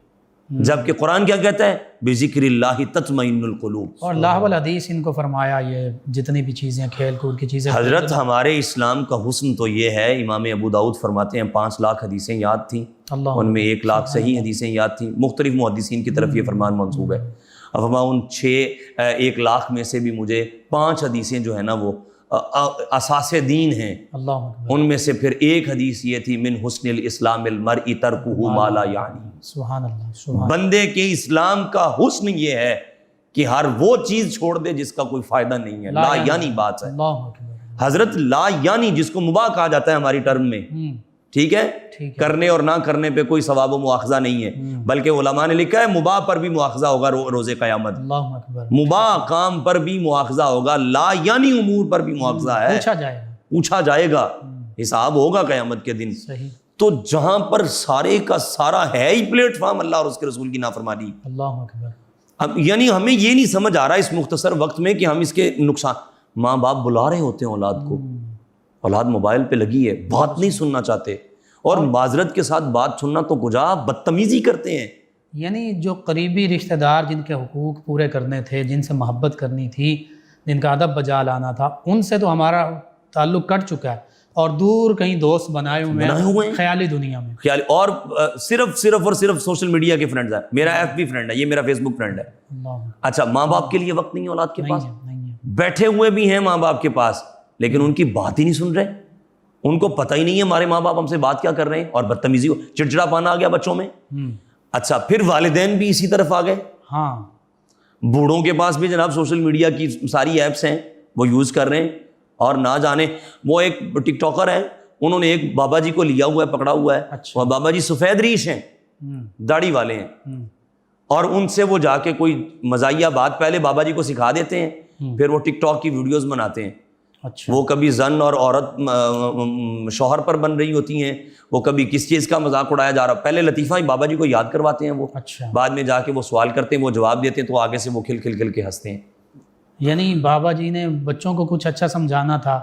جبکہ قرآن کیا کہتا ہے بذکر اللہ تطمئن القلوب. اور اللہ والحدیث ان کو فرمایا یہ جتنی بھی چیزیں کھیل کود کی چیزیں. حضرت ہمارے اسلام کا حسن تو یہ ہے, امام ابو داؤد فرماتے ہیں 5 لاکھ حدیثیں یاد تھیں, ان میں 1 لاکھ صحیح حدیثیں یاد تھیں. مختلف محدثین کی طرف یہ فرمان منسوب ہے. اب ہم ان 1 لاکھ میں سے بھی مجھے 5 حدیثیں جو ہے نا وہ اساس دین ہیں, ان میں سے پھر 1 حدیث یہ تھی من حسن الاسلام المرء ترکہ ما لا یعنی. سبحان اللہ, سبحان. بندے کے اسلام کا حسن یہ ہے کہ ہر وہ چیز چھوڑ دے جس کا کوئی فائدہ نہیں ہے. لا یعنی بات ہے حضرت, لا یعنی جس کو مباح کہا جاتا ہے ہماری ٹرم میں, ٹھیک ہے, کرنے اور نہ کرنے پہ کوئی ثواب و مواخذہ نہیں ہے, بلکہ علماء نے لکھا ہے مباح پر بھی مواخذہ ہوگا روز قیامت. مباح کام پر بھی مواخذہ ہوگا, لا یعنی امور پر بھی مواخذہ ہے, پوچھا جائے گا, حساب ہوگا قیامت کے دن. تو جہاں پر سارے کا سارا ہے ہی پلیٹ فارم اللہ اور اس کے رسول کی نافرمانی. اللہ اکبر. اب یعنی ہمیں یہ نہیں سمجھ آ رہا اس مختصر وقت میں کہ ہم اس کے نقصان. ماں باپ بلا رہے ہوتے ہیں اولاد کو, اولاد موبائل پہ لگی ہے, بات نہیں سننا چاہتے, اور معذرت کے ساتھ بات سننا تو کجا بدتمیزی کرتے ہیں. یعنی جو قریبی رشتہ دار جن کے حقوق پورے کرنے تھے, جن سے محبت کرنی تھی, جن کا ادب بجا لانا تھا, ان سے تو ہمارا تعلق کٹ چکا ہے, اور دور کہیں دوست بنائے ہوئے ہیں خیالی دنیا میں, خیالی. اور صرف اور صرف سوشل میڈیا کے فرینڈز ہیں. میرا ایف بی فرینڈ ہے, یہ میرا فیس بک فرینڈ ہے. اچھا, ماں باپ کے لیے وقت نہیں ہے اولاد کے پاس, بیٹھے ہوئے بھی ہیں ماں باپ کے پاس, لیکن ان کی بات ہی نہیں سن رہے. ان کو پتہ ہی نہیں ہے ہمارے ماں باپ ہم سے بات کیا کر رہے ہیں, اور بدتمیزی, چڑچڑا پانا آ گیا بچوں میں. اچھا, پھر والدین بھی اسی طرف آ گئے. ہاں, بوڑھوں کے پاس بھی جناب سوشل میڈیا کی ساری ایپس ہیں, وہ یوز کر رہے ہیں, اور نہ جانے وہ ایک ٹک ٹاکر ہے, انہوں نے ایک بابا جی کو لیا ہوا ہے, پکڑا ہوا ہے. وہ بابا جی سفید ریش ہیں, داڑھی والے ہیں, اور ان سے وہ جا کے کوئی مزاحیہ بات پہلے بابا جی کو سکھا دیتے ہیں, پھر وہ ٹک ٹاک کی ویڈیوز بناتے ہیں. وہ کبھی زن اور عورت شوہر پر بن رہی ہوتی ہیں, وہ کبھی کس چیز کا مذاق اڑایا جا رہا. پہلے لطیفہ ہی بابا جی کو یاد کرواتے ہیں وہ, بعد میں جا کے وہ سوال کرتے ہیں, وہ جواب دیتے ہیں, تو آگے سے وہ کھل کھل کے ہنستے ہیں. یعنی بابا جی نے بچوں کو کچھ اچھا سمجھانا تھا,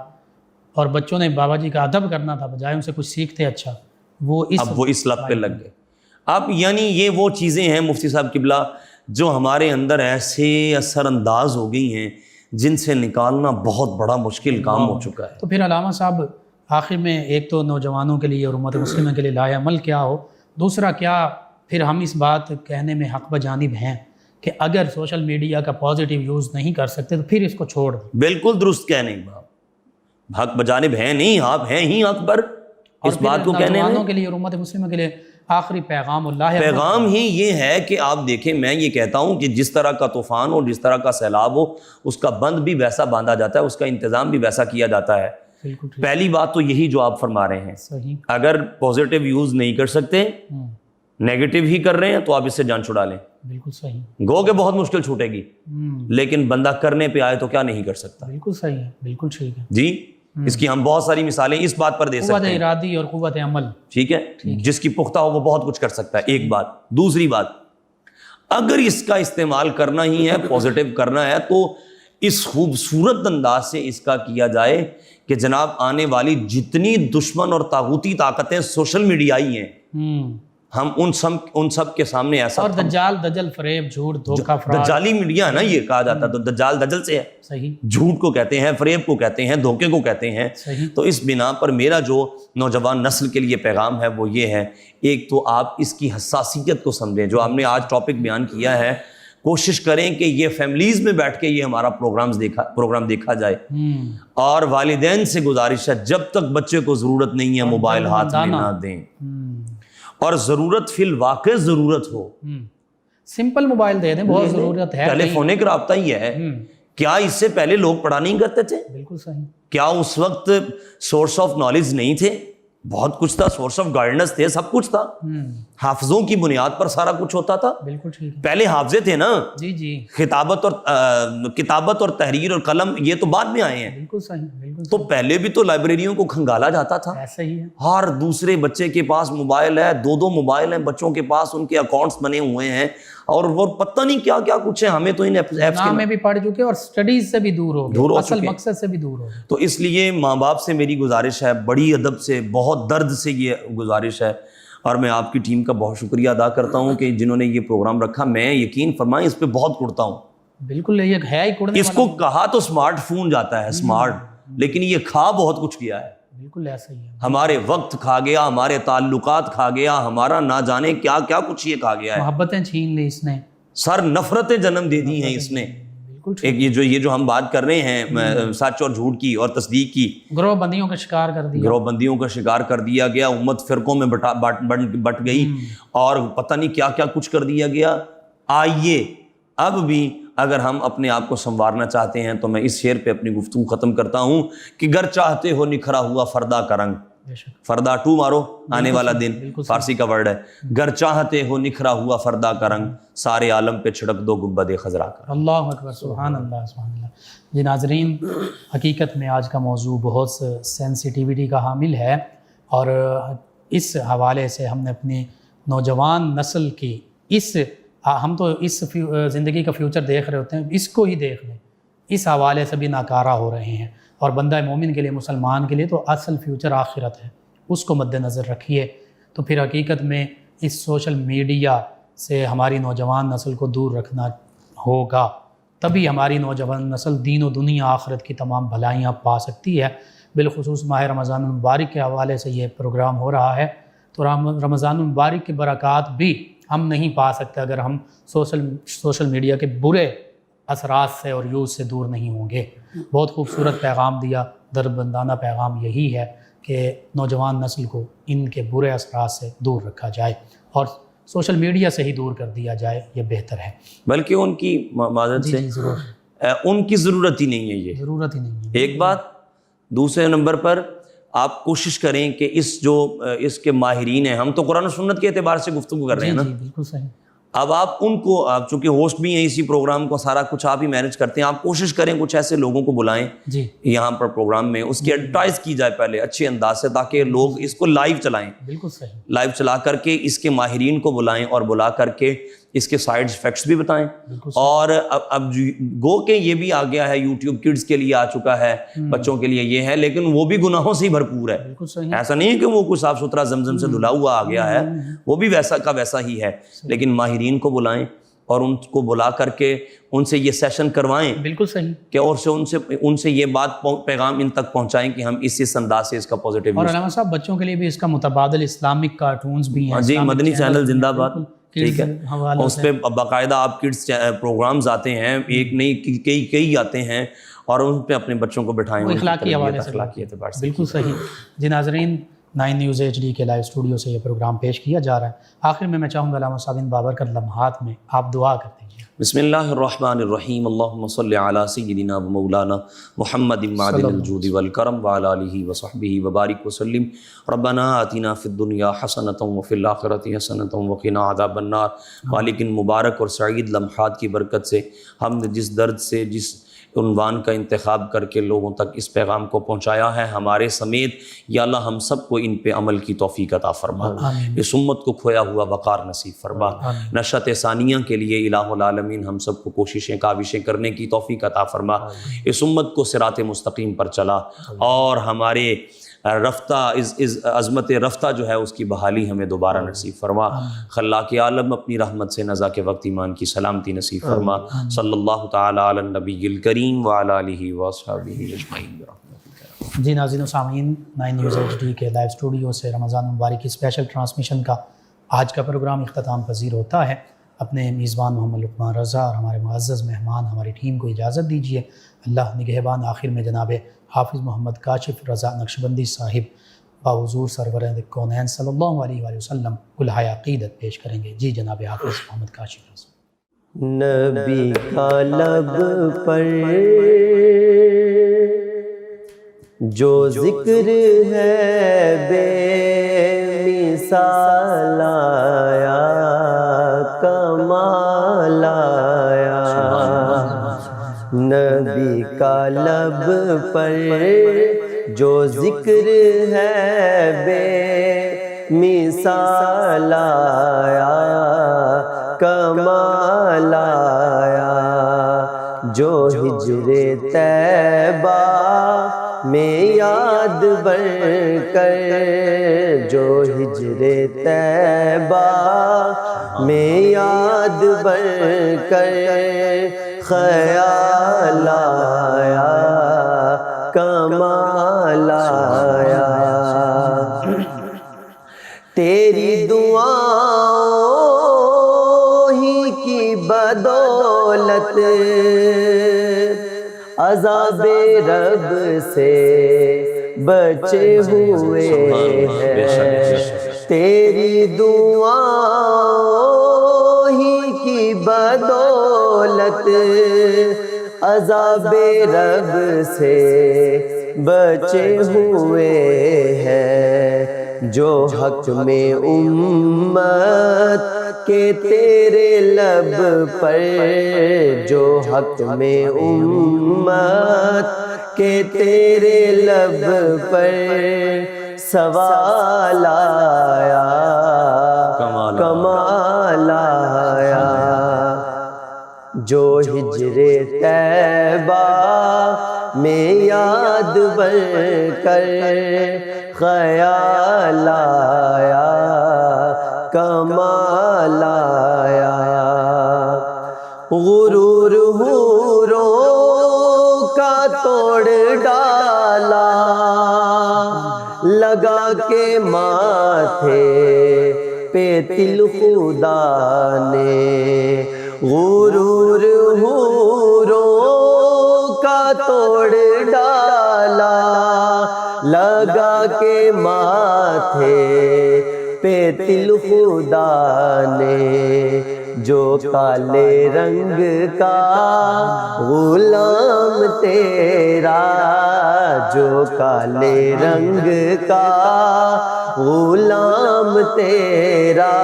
اور بچوں نے بابا جی کا ادب کرنا تھا, بجائے ان سے کچھ سیکھتے اچھا, اب وہ اس لت پہ لگ گئے. اب یعنی یہ وہ چیزیں ہیں مفتی صاحب قبلہ جو ہمارے اندر ایسے اثر انداز ہو گئی ہیں جن سے نکالنا بہت بڑا مشکل کام ہو چکا ہے. تو پھر علامہ صاحب آخر میں ایک تو نوجوانوں کے لیے اور امت مسلمہ کے لیے لائے عمل کیا ہو, دوسرا کیا پھر ہم اس بات کہنے میں حق بجانب ہیں کہ اگر سوشل میڈیا کا پازیٹیو یوز نہیں کر سکتے تو پھر اس کو چھوڑ دیں. بالکل درست کہنے باپ, حق بجانب ہیں نہیں, آپ ہیں ہی حق پر اس بات کو کہنے میں. کے لیے اور امت مسلمہ کے لیے آخری پیغام اللہ پیغام ہی یہ ہے کہ آپ دیکھیں, میں یہ کہتا ہوں کہ جس طرح کا طوفان ہو, جس طرح کا سیلاب ہو, اس کا بند بھی ویسا باندھا جاتا ہے, اس کا انتظام بھی ویسا کیا جاتا ہے. پہلی بات تو یہی جو آپ فرما رہے ہیں, اگر پازیٹیو یوز نہیں کر سکتے, نیگیٹو ہی کر رہے ہیں, تو آپ اس سے جان چھڑا لیں. بالکل صحیح. گو کہ بہت مشکل چھوٹے گی, لیکن بندہ کرنے پہ آئے تو کیا نہیں کر سکتا. بالکل صحیح ہے, بالکل ٹھیک ہے جی. اس کی ہم بہت ساری مثالیں اس بات پر دے سکتے ہیں, قوت ارادی اور قوت عمل, ٹھیک ہے, جس کی پختہ ہو وہ بہت کچھ کر سکتا ہے. ایک بات. دوسری بات, اگر اس کا استعمال کرنا ہی ہے, پازیٹیو کرنا ہے, تو اس خوبصورت انداز سے اس کا کیا جائے کہ جناب آنے والی جتنی دشمن اور طاغوتی طاقتیں سوشل میڈیائی ہیں, ہم ان سب کے سامنے ایسا, اور دجال, دجل, فریب, جھوٹ, دھوکہ, فراڈ, دجالی میڈیا ہے نا یہ کہا جاتا ہے, تو دجال دجل سے ہے. صحیح. جھوٹ کو کہتے ہیں, فریب کو کہتے ہیں, دھوکے کو کہتے ہیں. تو اس بنا پر میرا جو نوجوان نسل کے لیے پیغام ہے وہ یہ ہے, ایک تو آپ اس کی حساسیت کو سمجھیں, جو ہم نے آج ٹاپک بیان کیا ہے, کوشش کریں کہ یہ فیملیز میں بیٹھ کے یہ ہمارا پروگرام دیکھا جائے, اور والدین سے گزارش ہے جب تک بچے کو ضرورت نہیں ہے موبائل ہاتھ میں نہ دیں, اور ضرورت فی الواقع ضرورت ہو, سمپل موبائل دے دیں, بہت ضرورت ہے, ٹیلی فونک رابطہ ہی ہے کیا اس سے پہلے لوگ پڑھا نہیں کرتے تھے؟ بالکل صحیح. کیا اس وقت سورس آف نالج نہیں تھے؟ بہت کچھ تھا، سورس آف گائیڈنس تھے، سب کچھ تھا. حافظوں کی بنیاد پر سارا کچھ ہوتا تھا. بالکل ٹھیک ہے. پہلے حافظے تھے نا. جی جی کتابت اور تحریر اور قلم یہ تو بعد میں آئے ہیں. بالکل صحیح. بالکل تو پہلے بھی تو لائبریریوں کو کھنگالا جاتا تھا. ایسا ہی ہے. ہر دوسرے بچے کے پاس موبائل ہے، 2 موبائل ہیں بچوں کے پاس، ان کے اکاؤنٹس بنے ہوئے ہیں اور وہ پتہ نہیں کیا کیا کچھ ہے. ہمیں تو ان ایپس نام میں بھی پڑھ چکے اور سٹڈیز سے بھی دور ہو گئے، اصل چکے. مقصد سے بھی دور ہو گئے. تو اس لیے ماں باپ سے میری گزارش ہے، بڑی ادب سے، بہت درد سے یہ گزارش ہے، اور میں آپ کی ٹیم کا بہت شکریہ ادا کرتا ہوں کہ جنہوں نے یہ پروگرام رکھا. میں یقین فرمائیں اس پہ بہت کڑتا ہوں. بالکل یہ ہے ہی کڑنے اس کو کہا تو اسمارٹ فون جاتا ہے، اسمارٹ، لیکن یہ کھا بہت کچھ کیا ہے. بالکل ایسا ہی ہے. ہمارے وقت کھا گیا، ہمارے تعلقات کھا گیا، ہمارا نہ جانے کیا کیا کچھ یہ کھا گیا ہے. محبتیں چھین لی اس نے، سر نفرتیں جنم دے دی ہیں اس نے. بالکل ایک یہ جو ہم بات کر رہے ہیں سچ اور جھوٹ کی اور تصدیق کی، گروہ بندیوں کا شکار کر دیا. گروہ بندیوں کا شکار کر دیا گیا، امت فرقوں میں بٹ گئی اور پتہ نہیں کیا کیا کچھ کر دیا گیا. آئیے اب بھی اگر ہم اپنے آپ کو سنوارنا چاہتے ہیں تو میں اس شعر پہ اپنی گفتگو ختم کرتا ہوں کہ گر چاہتے ہو نکھرا ہوا فردا کا رنگ. فردا 2 مارو، آنے والا دن، فارسی کا ورڈ ہے. گر چاہتے ہو نکھرا ہوا فردا کا رنگ، سارے عالم پہ چھڑک دو گنبد خضرا کا. اللہ اکبر، سبحان اللہ سبحان اللہ. جی ناظرین، حقیقت میں آج کا موضوع بہت سینسٹیوٹی کا حامل ہے، اور اس حوالے سے ہم نے اپنی نوجوان نسل کی ہم تو اس زندگی کا فیوچر دیکھ رہے ہوتے ہیں، اس کو ہی دیکھ لیں، اس حوالے سے بھی ناکارہ ہو رہے ہیں. اور بندہ مومن کے لیے، مسلمان کے لیے تو اصل فیوچر آخرت ہے، اس کو مد نظر رکھیے. تو پھر حقیقت میں اس سوشل میڈیا سے ہماری نوجوان نسل کو دور رکھنا ہوگا، تبھی ہماری نوجوان نسل دین و دنیا آخرت کی تمام بھلائیاں پا سکتی ہے. بالخصوص ماہ رمضان المبارک کے حوالے سے یہ پروگرام ہو رہا ہے، تو رمضان المبارک کی برکات بھی ہم نہیں پا سکتے اگر ہم سوشل میڈیا کے برے اثرات سے اور یوز سے دور نہیں ہوں گے. بہت خوبصورت پیغام دیا، دربندانہ پیغام یہی ہے کہ نوجوان نسل کو ان کے برے اثرات سے دور رکھا جائے اور سوشل میڈیا سے ہی دور کر دیا جائے، یہ بہتر ہے. بلکہ ان کی معذرت سے ان کی ضرورت ہی نہیں ہے، یہ ضرورت ہی نہیں ہے. ایک بات. دوسرے نمبر پر آپ کوشش کریں کہ اس کے ماہرین ہیں، ہم تو قرآن و سنت کے اعتبار سے گفتگو کر رہے ہیں نا. جی بالکل صحیح. اب آپ ان کو، آپ چونکہ ہوسٹ بھی ہیں اسی پروگرام کو، سارا کچھ آپ ہی مینج کرتے ہیں، آپ کوشش کریں کچھ ایسے لوگوں کو بلائیں جی یہاں پر پروگرام میں، اس کی ایڈورٹائز کی جائے پہلے اچھے انداز سے، تاکہ لوگ اس کو لائیو چلائیں. بالکل صحیح. لائیو چلا کر کے اس کے ماہرین کو بلائیں اور بلا کر کے اس کے سائیڈ ایفیکٹس بھی بتائیں. اور اب گو کہ یہ بھی آ گیا ہے، یوٹیوب کڈز کے لیے آ چکا ہے، بچوں کے لیے یہ ہے، لیکن وہ بھی گناہوں سے ہی بھرپور ہے. بالکل صحیح. ایسا نہیں ہے کہ وہ کچھ صاف ستھرا زمزم سے دھلا ہوا آ گیا ہے، وہ بھی ویسا کا ویسا ہی ہے. لیکن ماہرین کو بلائیں اور ان کو بلا کر کے ان سے یہ سیشن کروائیں. بالکل صحیح. کہ اور ان سے یہ بات پیغام ان تک پہنچائیں کہ ہم اس انداز سے اس کا پازیٹیو. اور علامہ صاحب بچوں کے لیے بھی اس کا متبادل اسلامک کارٹونز بھی ہیں. جی مدنی چینل زندہ باد. ٹھیک ہے، اس پہ باقاعدہ آپ کڈس پروگرامز آتے ہیں، ایک نہیں کئی آتے ہیں، اور ان پہ اپنے بچوں کو بٹھائیں اخلاقی حوالے سے. بالکل صحیح. جی ناظرین، 9 نیوز HD کے لائیو اسٹوڈیو سے یہ پروگرام پیش کیا جا رہا ہے. آخر میں چاہوں گا علامہ صاحب ان بابرکت لمحات میں آپ دعا کر دیجیے. بسم اللہ الرحمن الرحیم. اللہم صلی علی سیدنا و مولانا محمد معدن الجود والکرم وعلی آلہ وصحبہ وبارک وسلم. ربنا آتنا فی الدنیا حسنۃ وفی الآخرۃ حسنۃ وقنا عذاب النار. لیکن مبارک اور سعید لمحات کی برکت سے ہم نے جس درد سے، جس عنوان کا انتخاب کر کے لوگوں تک اس پیغام کو پہنچایا ہے، ہمارے سمیت یا اللہ ہم سب کو ان پہ عمل کی توفیق عطا فرما. اس امت کو کھویا ہوا وقار نصیب فرما. نشأت ثانیہ کے لیے الہ العالمین ہم سب کو کوششیں کاوشیں کرنے کی توفیق عطا فرما. اس امت کو صراط مستقیم پر چلا اور ہمارے رفتہ عظمت رفتہ جو ہے اس کی بحالی ہمیں دوبارہ نصیب فرما. خلاق عالم اپنی رحمت سے نزا کے وقت ایمان کی سلامتی نصیب فرما. صلی اللہ تعالی علی النبی الکریم وعلی آلہ وصحبہ اجمعین. جی ناظرین و سامعین، 9 نیوز HD کے لائیو اسٹوڈیو سے رمضان مبارک کی اسپیشل ٹرانسمیشن کا آج کا پروگرام اختتام پذیر ہوتا ہے. اپنے میزبان محمد لقمان رضا اور ہمارے معزز مہمان ہماری ٹیم کو اجازت دیجیے. اللہ نگہبان. آخر میں جناب حافظ محمد کاشف رضا نقشبندی صاحب باحضور سرور کونین صلی اللہ علیہ وآلہ وسلم کلہائے عقیدت پیش کریں گے. جی جناب حافظ محمد کاشف رضا. نبی کا لب پر جو ذکر ہے بے مثال آیا، کمال آیا۔ نبی کا لب پر جو ذکر ہے بے مثال آیا، کمال آیا۔ جو ہجر طیبہ میں یاد بن کر، جو ہجر طیبہ میں یاد بن کر خیال آیا، کمال آیا۔ تیری دعاؤں ہی کی بدولت عذاب رب سے بچے ہوئے ہیں، تیری دعاؤں ہی کی بدولت عذاب رب سے بچے ہوئے ہیں۔ جو حق میں امت کے تیرے لب پر، جو حق میں امت کے تیرے لب پر سوال آیا، کمال آیا۔ جو ہجر طیبہ میں یاد بن کر خیال آیا، کمال آیا۔ غرور حوروں کا توڑ ڈالا، لگا کے ماتھے پہ تل خدا نے، غرور حوروں کا توڑ ڈالا، لگا کے ماتھے پہ تل خدا نے۔ جو کالے رنگ کا غلام تیرا، جو کالے رنگ کا غلام تیرا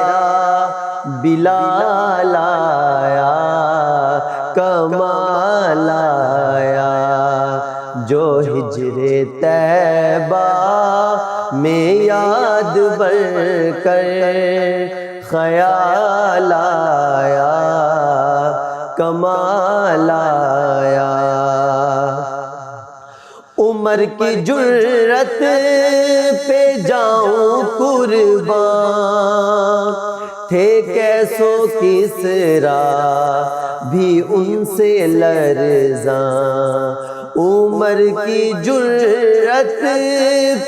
بلال آیا، کمال آیا۔ جو ہجر طیبہ میں یاد بن کر خیال آیا، کمال آیا۔ عمر کی جرت پہ جاؤں قربان، تھے کیسو کسریٰ بھی ان سے لرزاں، عمر کی جرت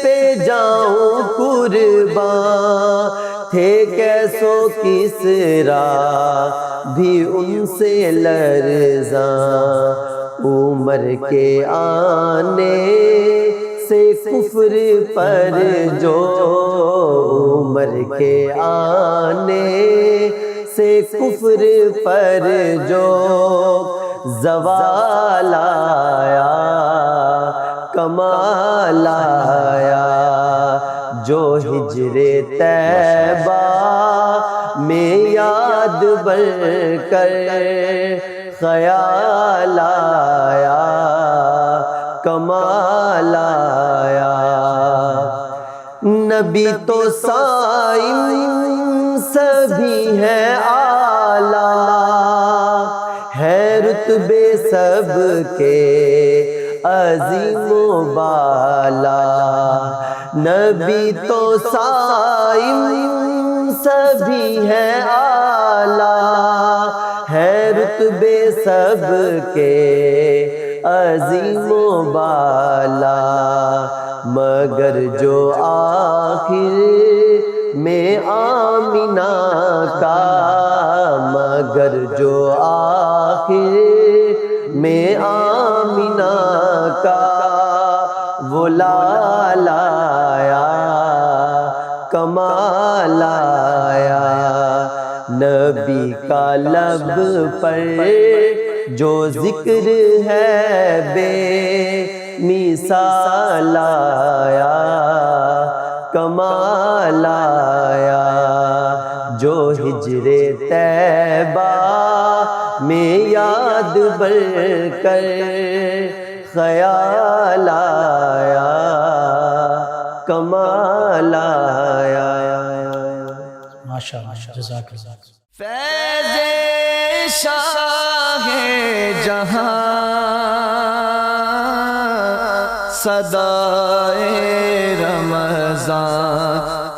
پہ جاؤں قربان، تھے کیسو کسریٰ بھی ان سے لرزاں۔ عمر کے آنے سے کفر پر جو، عمر کے آنے سے کفر پر جو زوال آیا، کمال آیا۔ جو ہجر طیبہ میں یاد بن کر خیال آیا، کمال آیا۔ نبی تو صائم سبھی ہیں اعلیٰ، ہے رتبے سب کے عظیم و بالا۔ نبی تو صائم سبھی ہیں اعلیٰ، ہے رتبے سب کے عظیم و بالا۔ مگر جو آخر میں آمنہ کا، مگر جو آخر میں آمنہ کا وہ لال آیا، کمال آیا۔ نبی نبی کا لب پر جو ذکر ہے بے مثال آیا، کمال آیا، جو ہجر طیبہ میں یاد بر کر خیال آیا، کمال آیا۔ ماشاء اللہ، جزاک اللہ۔ فیض شاہ جہاں صدائے رمضان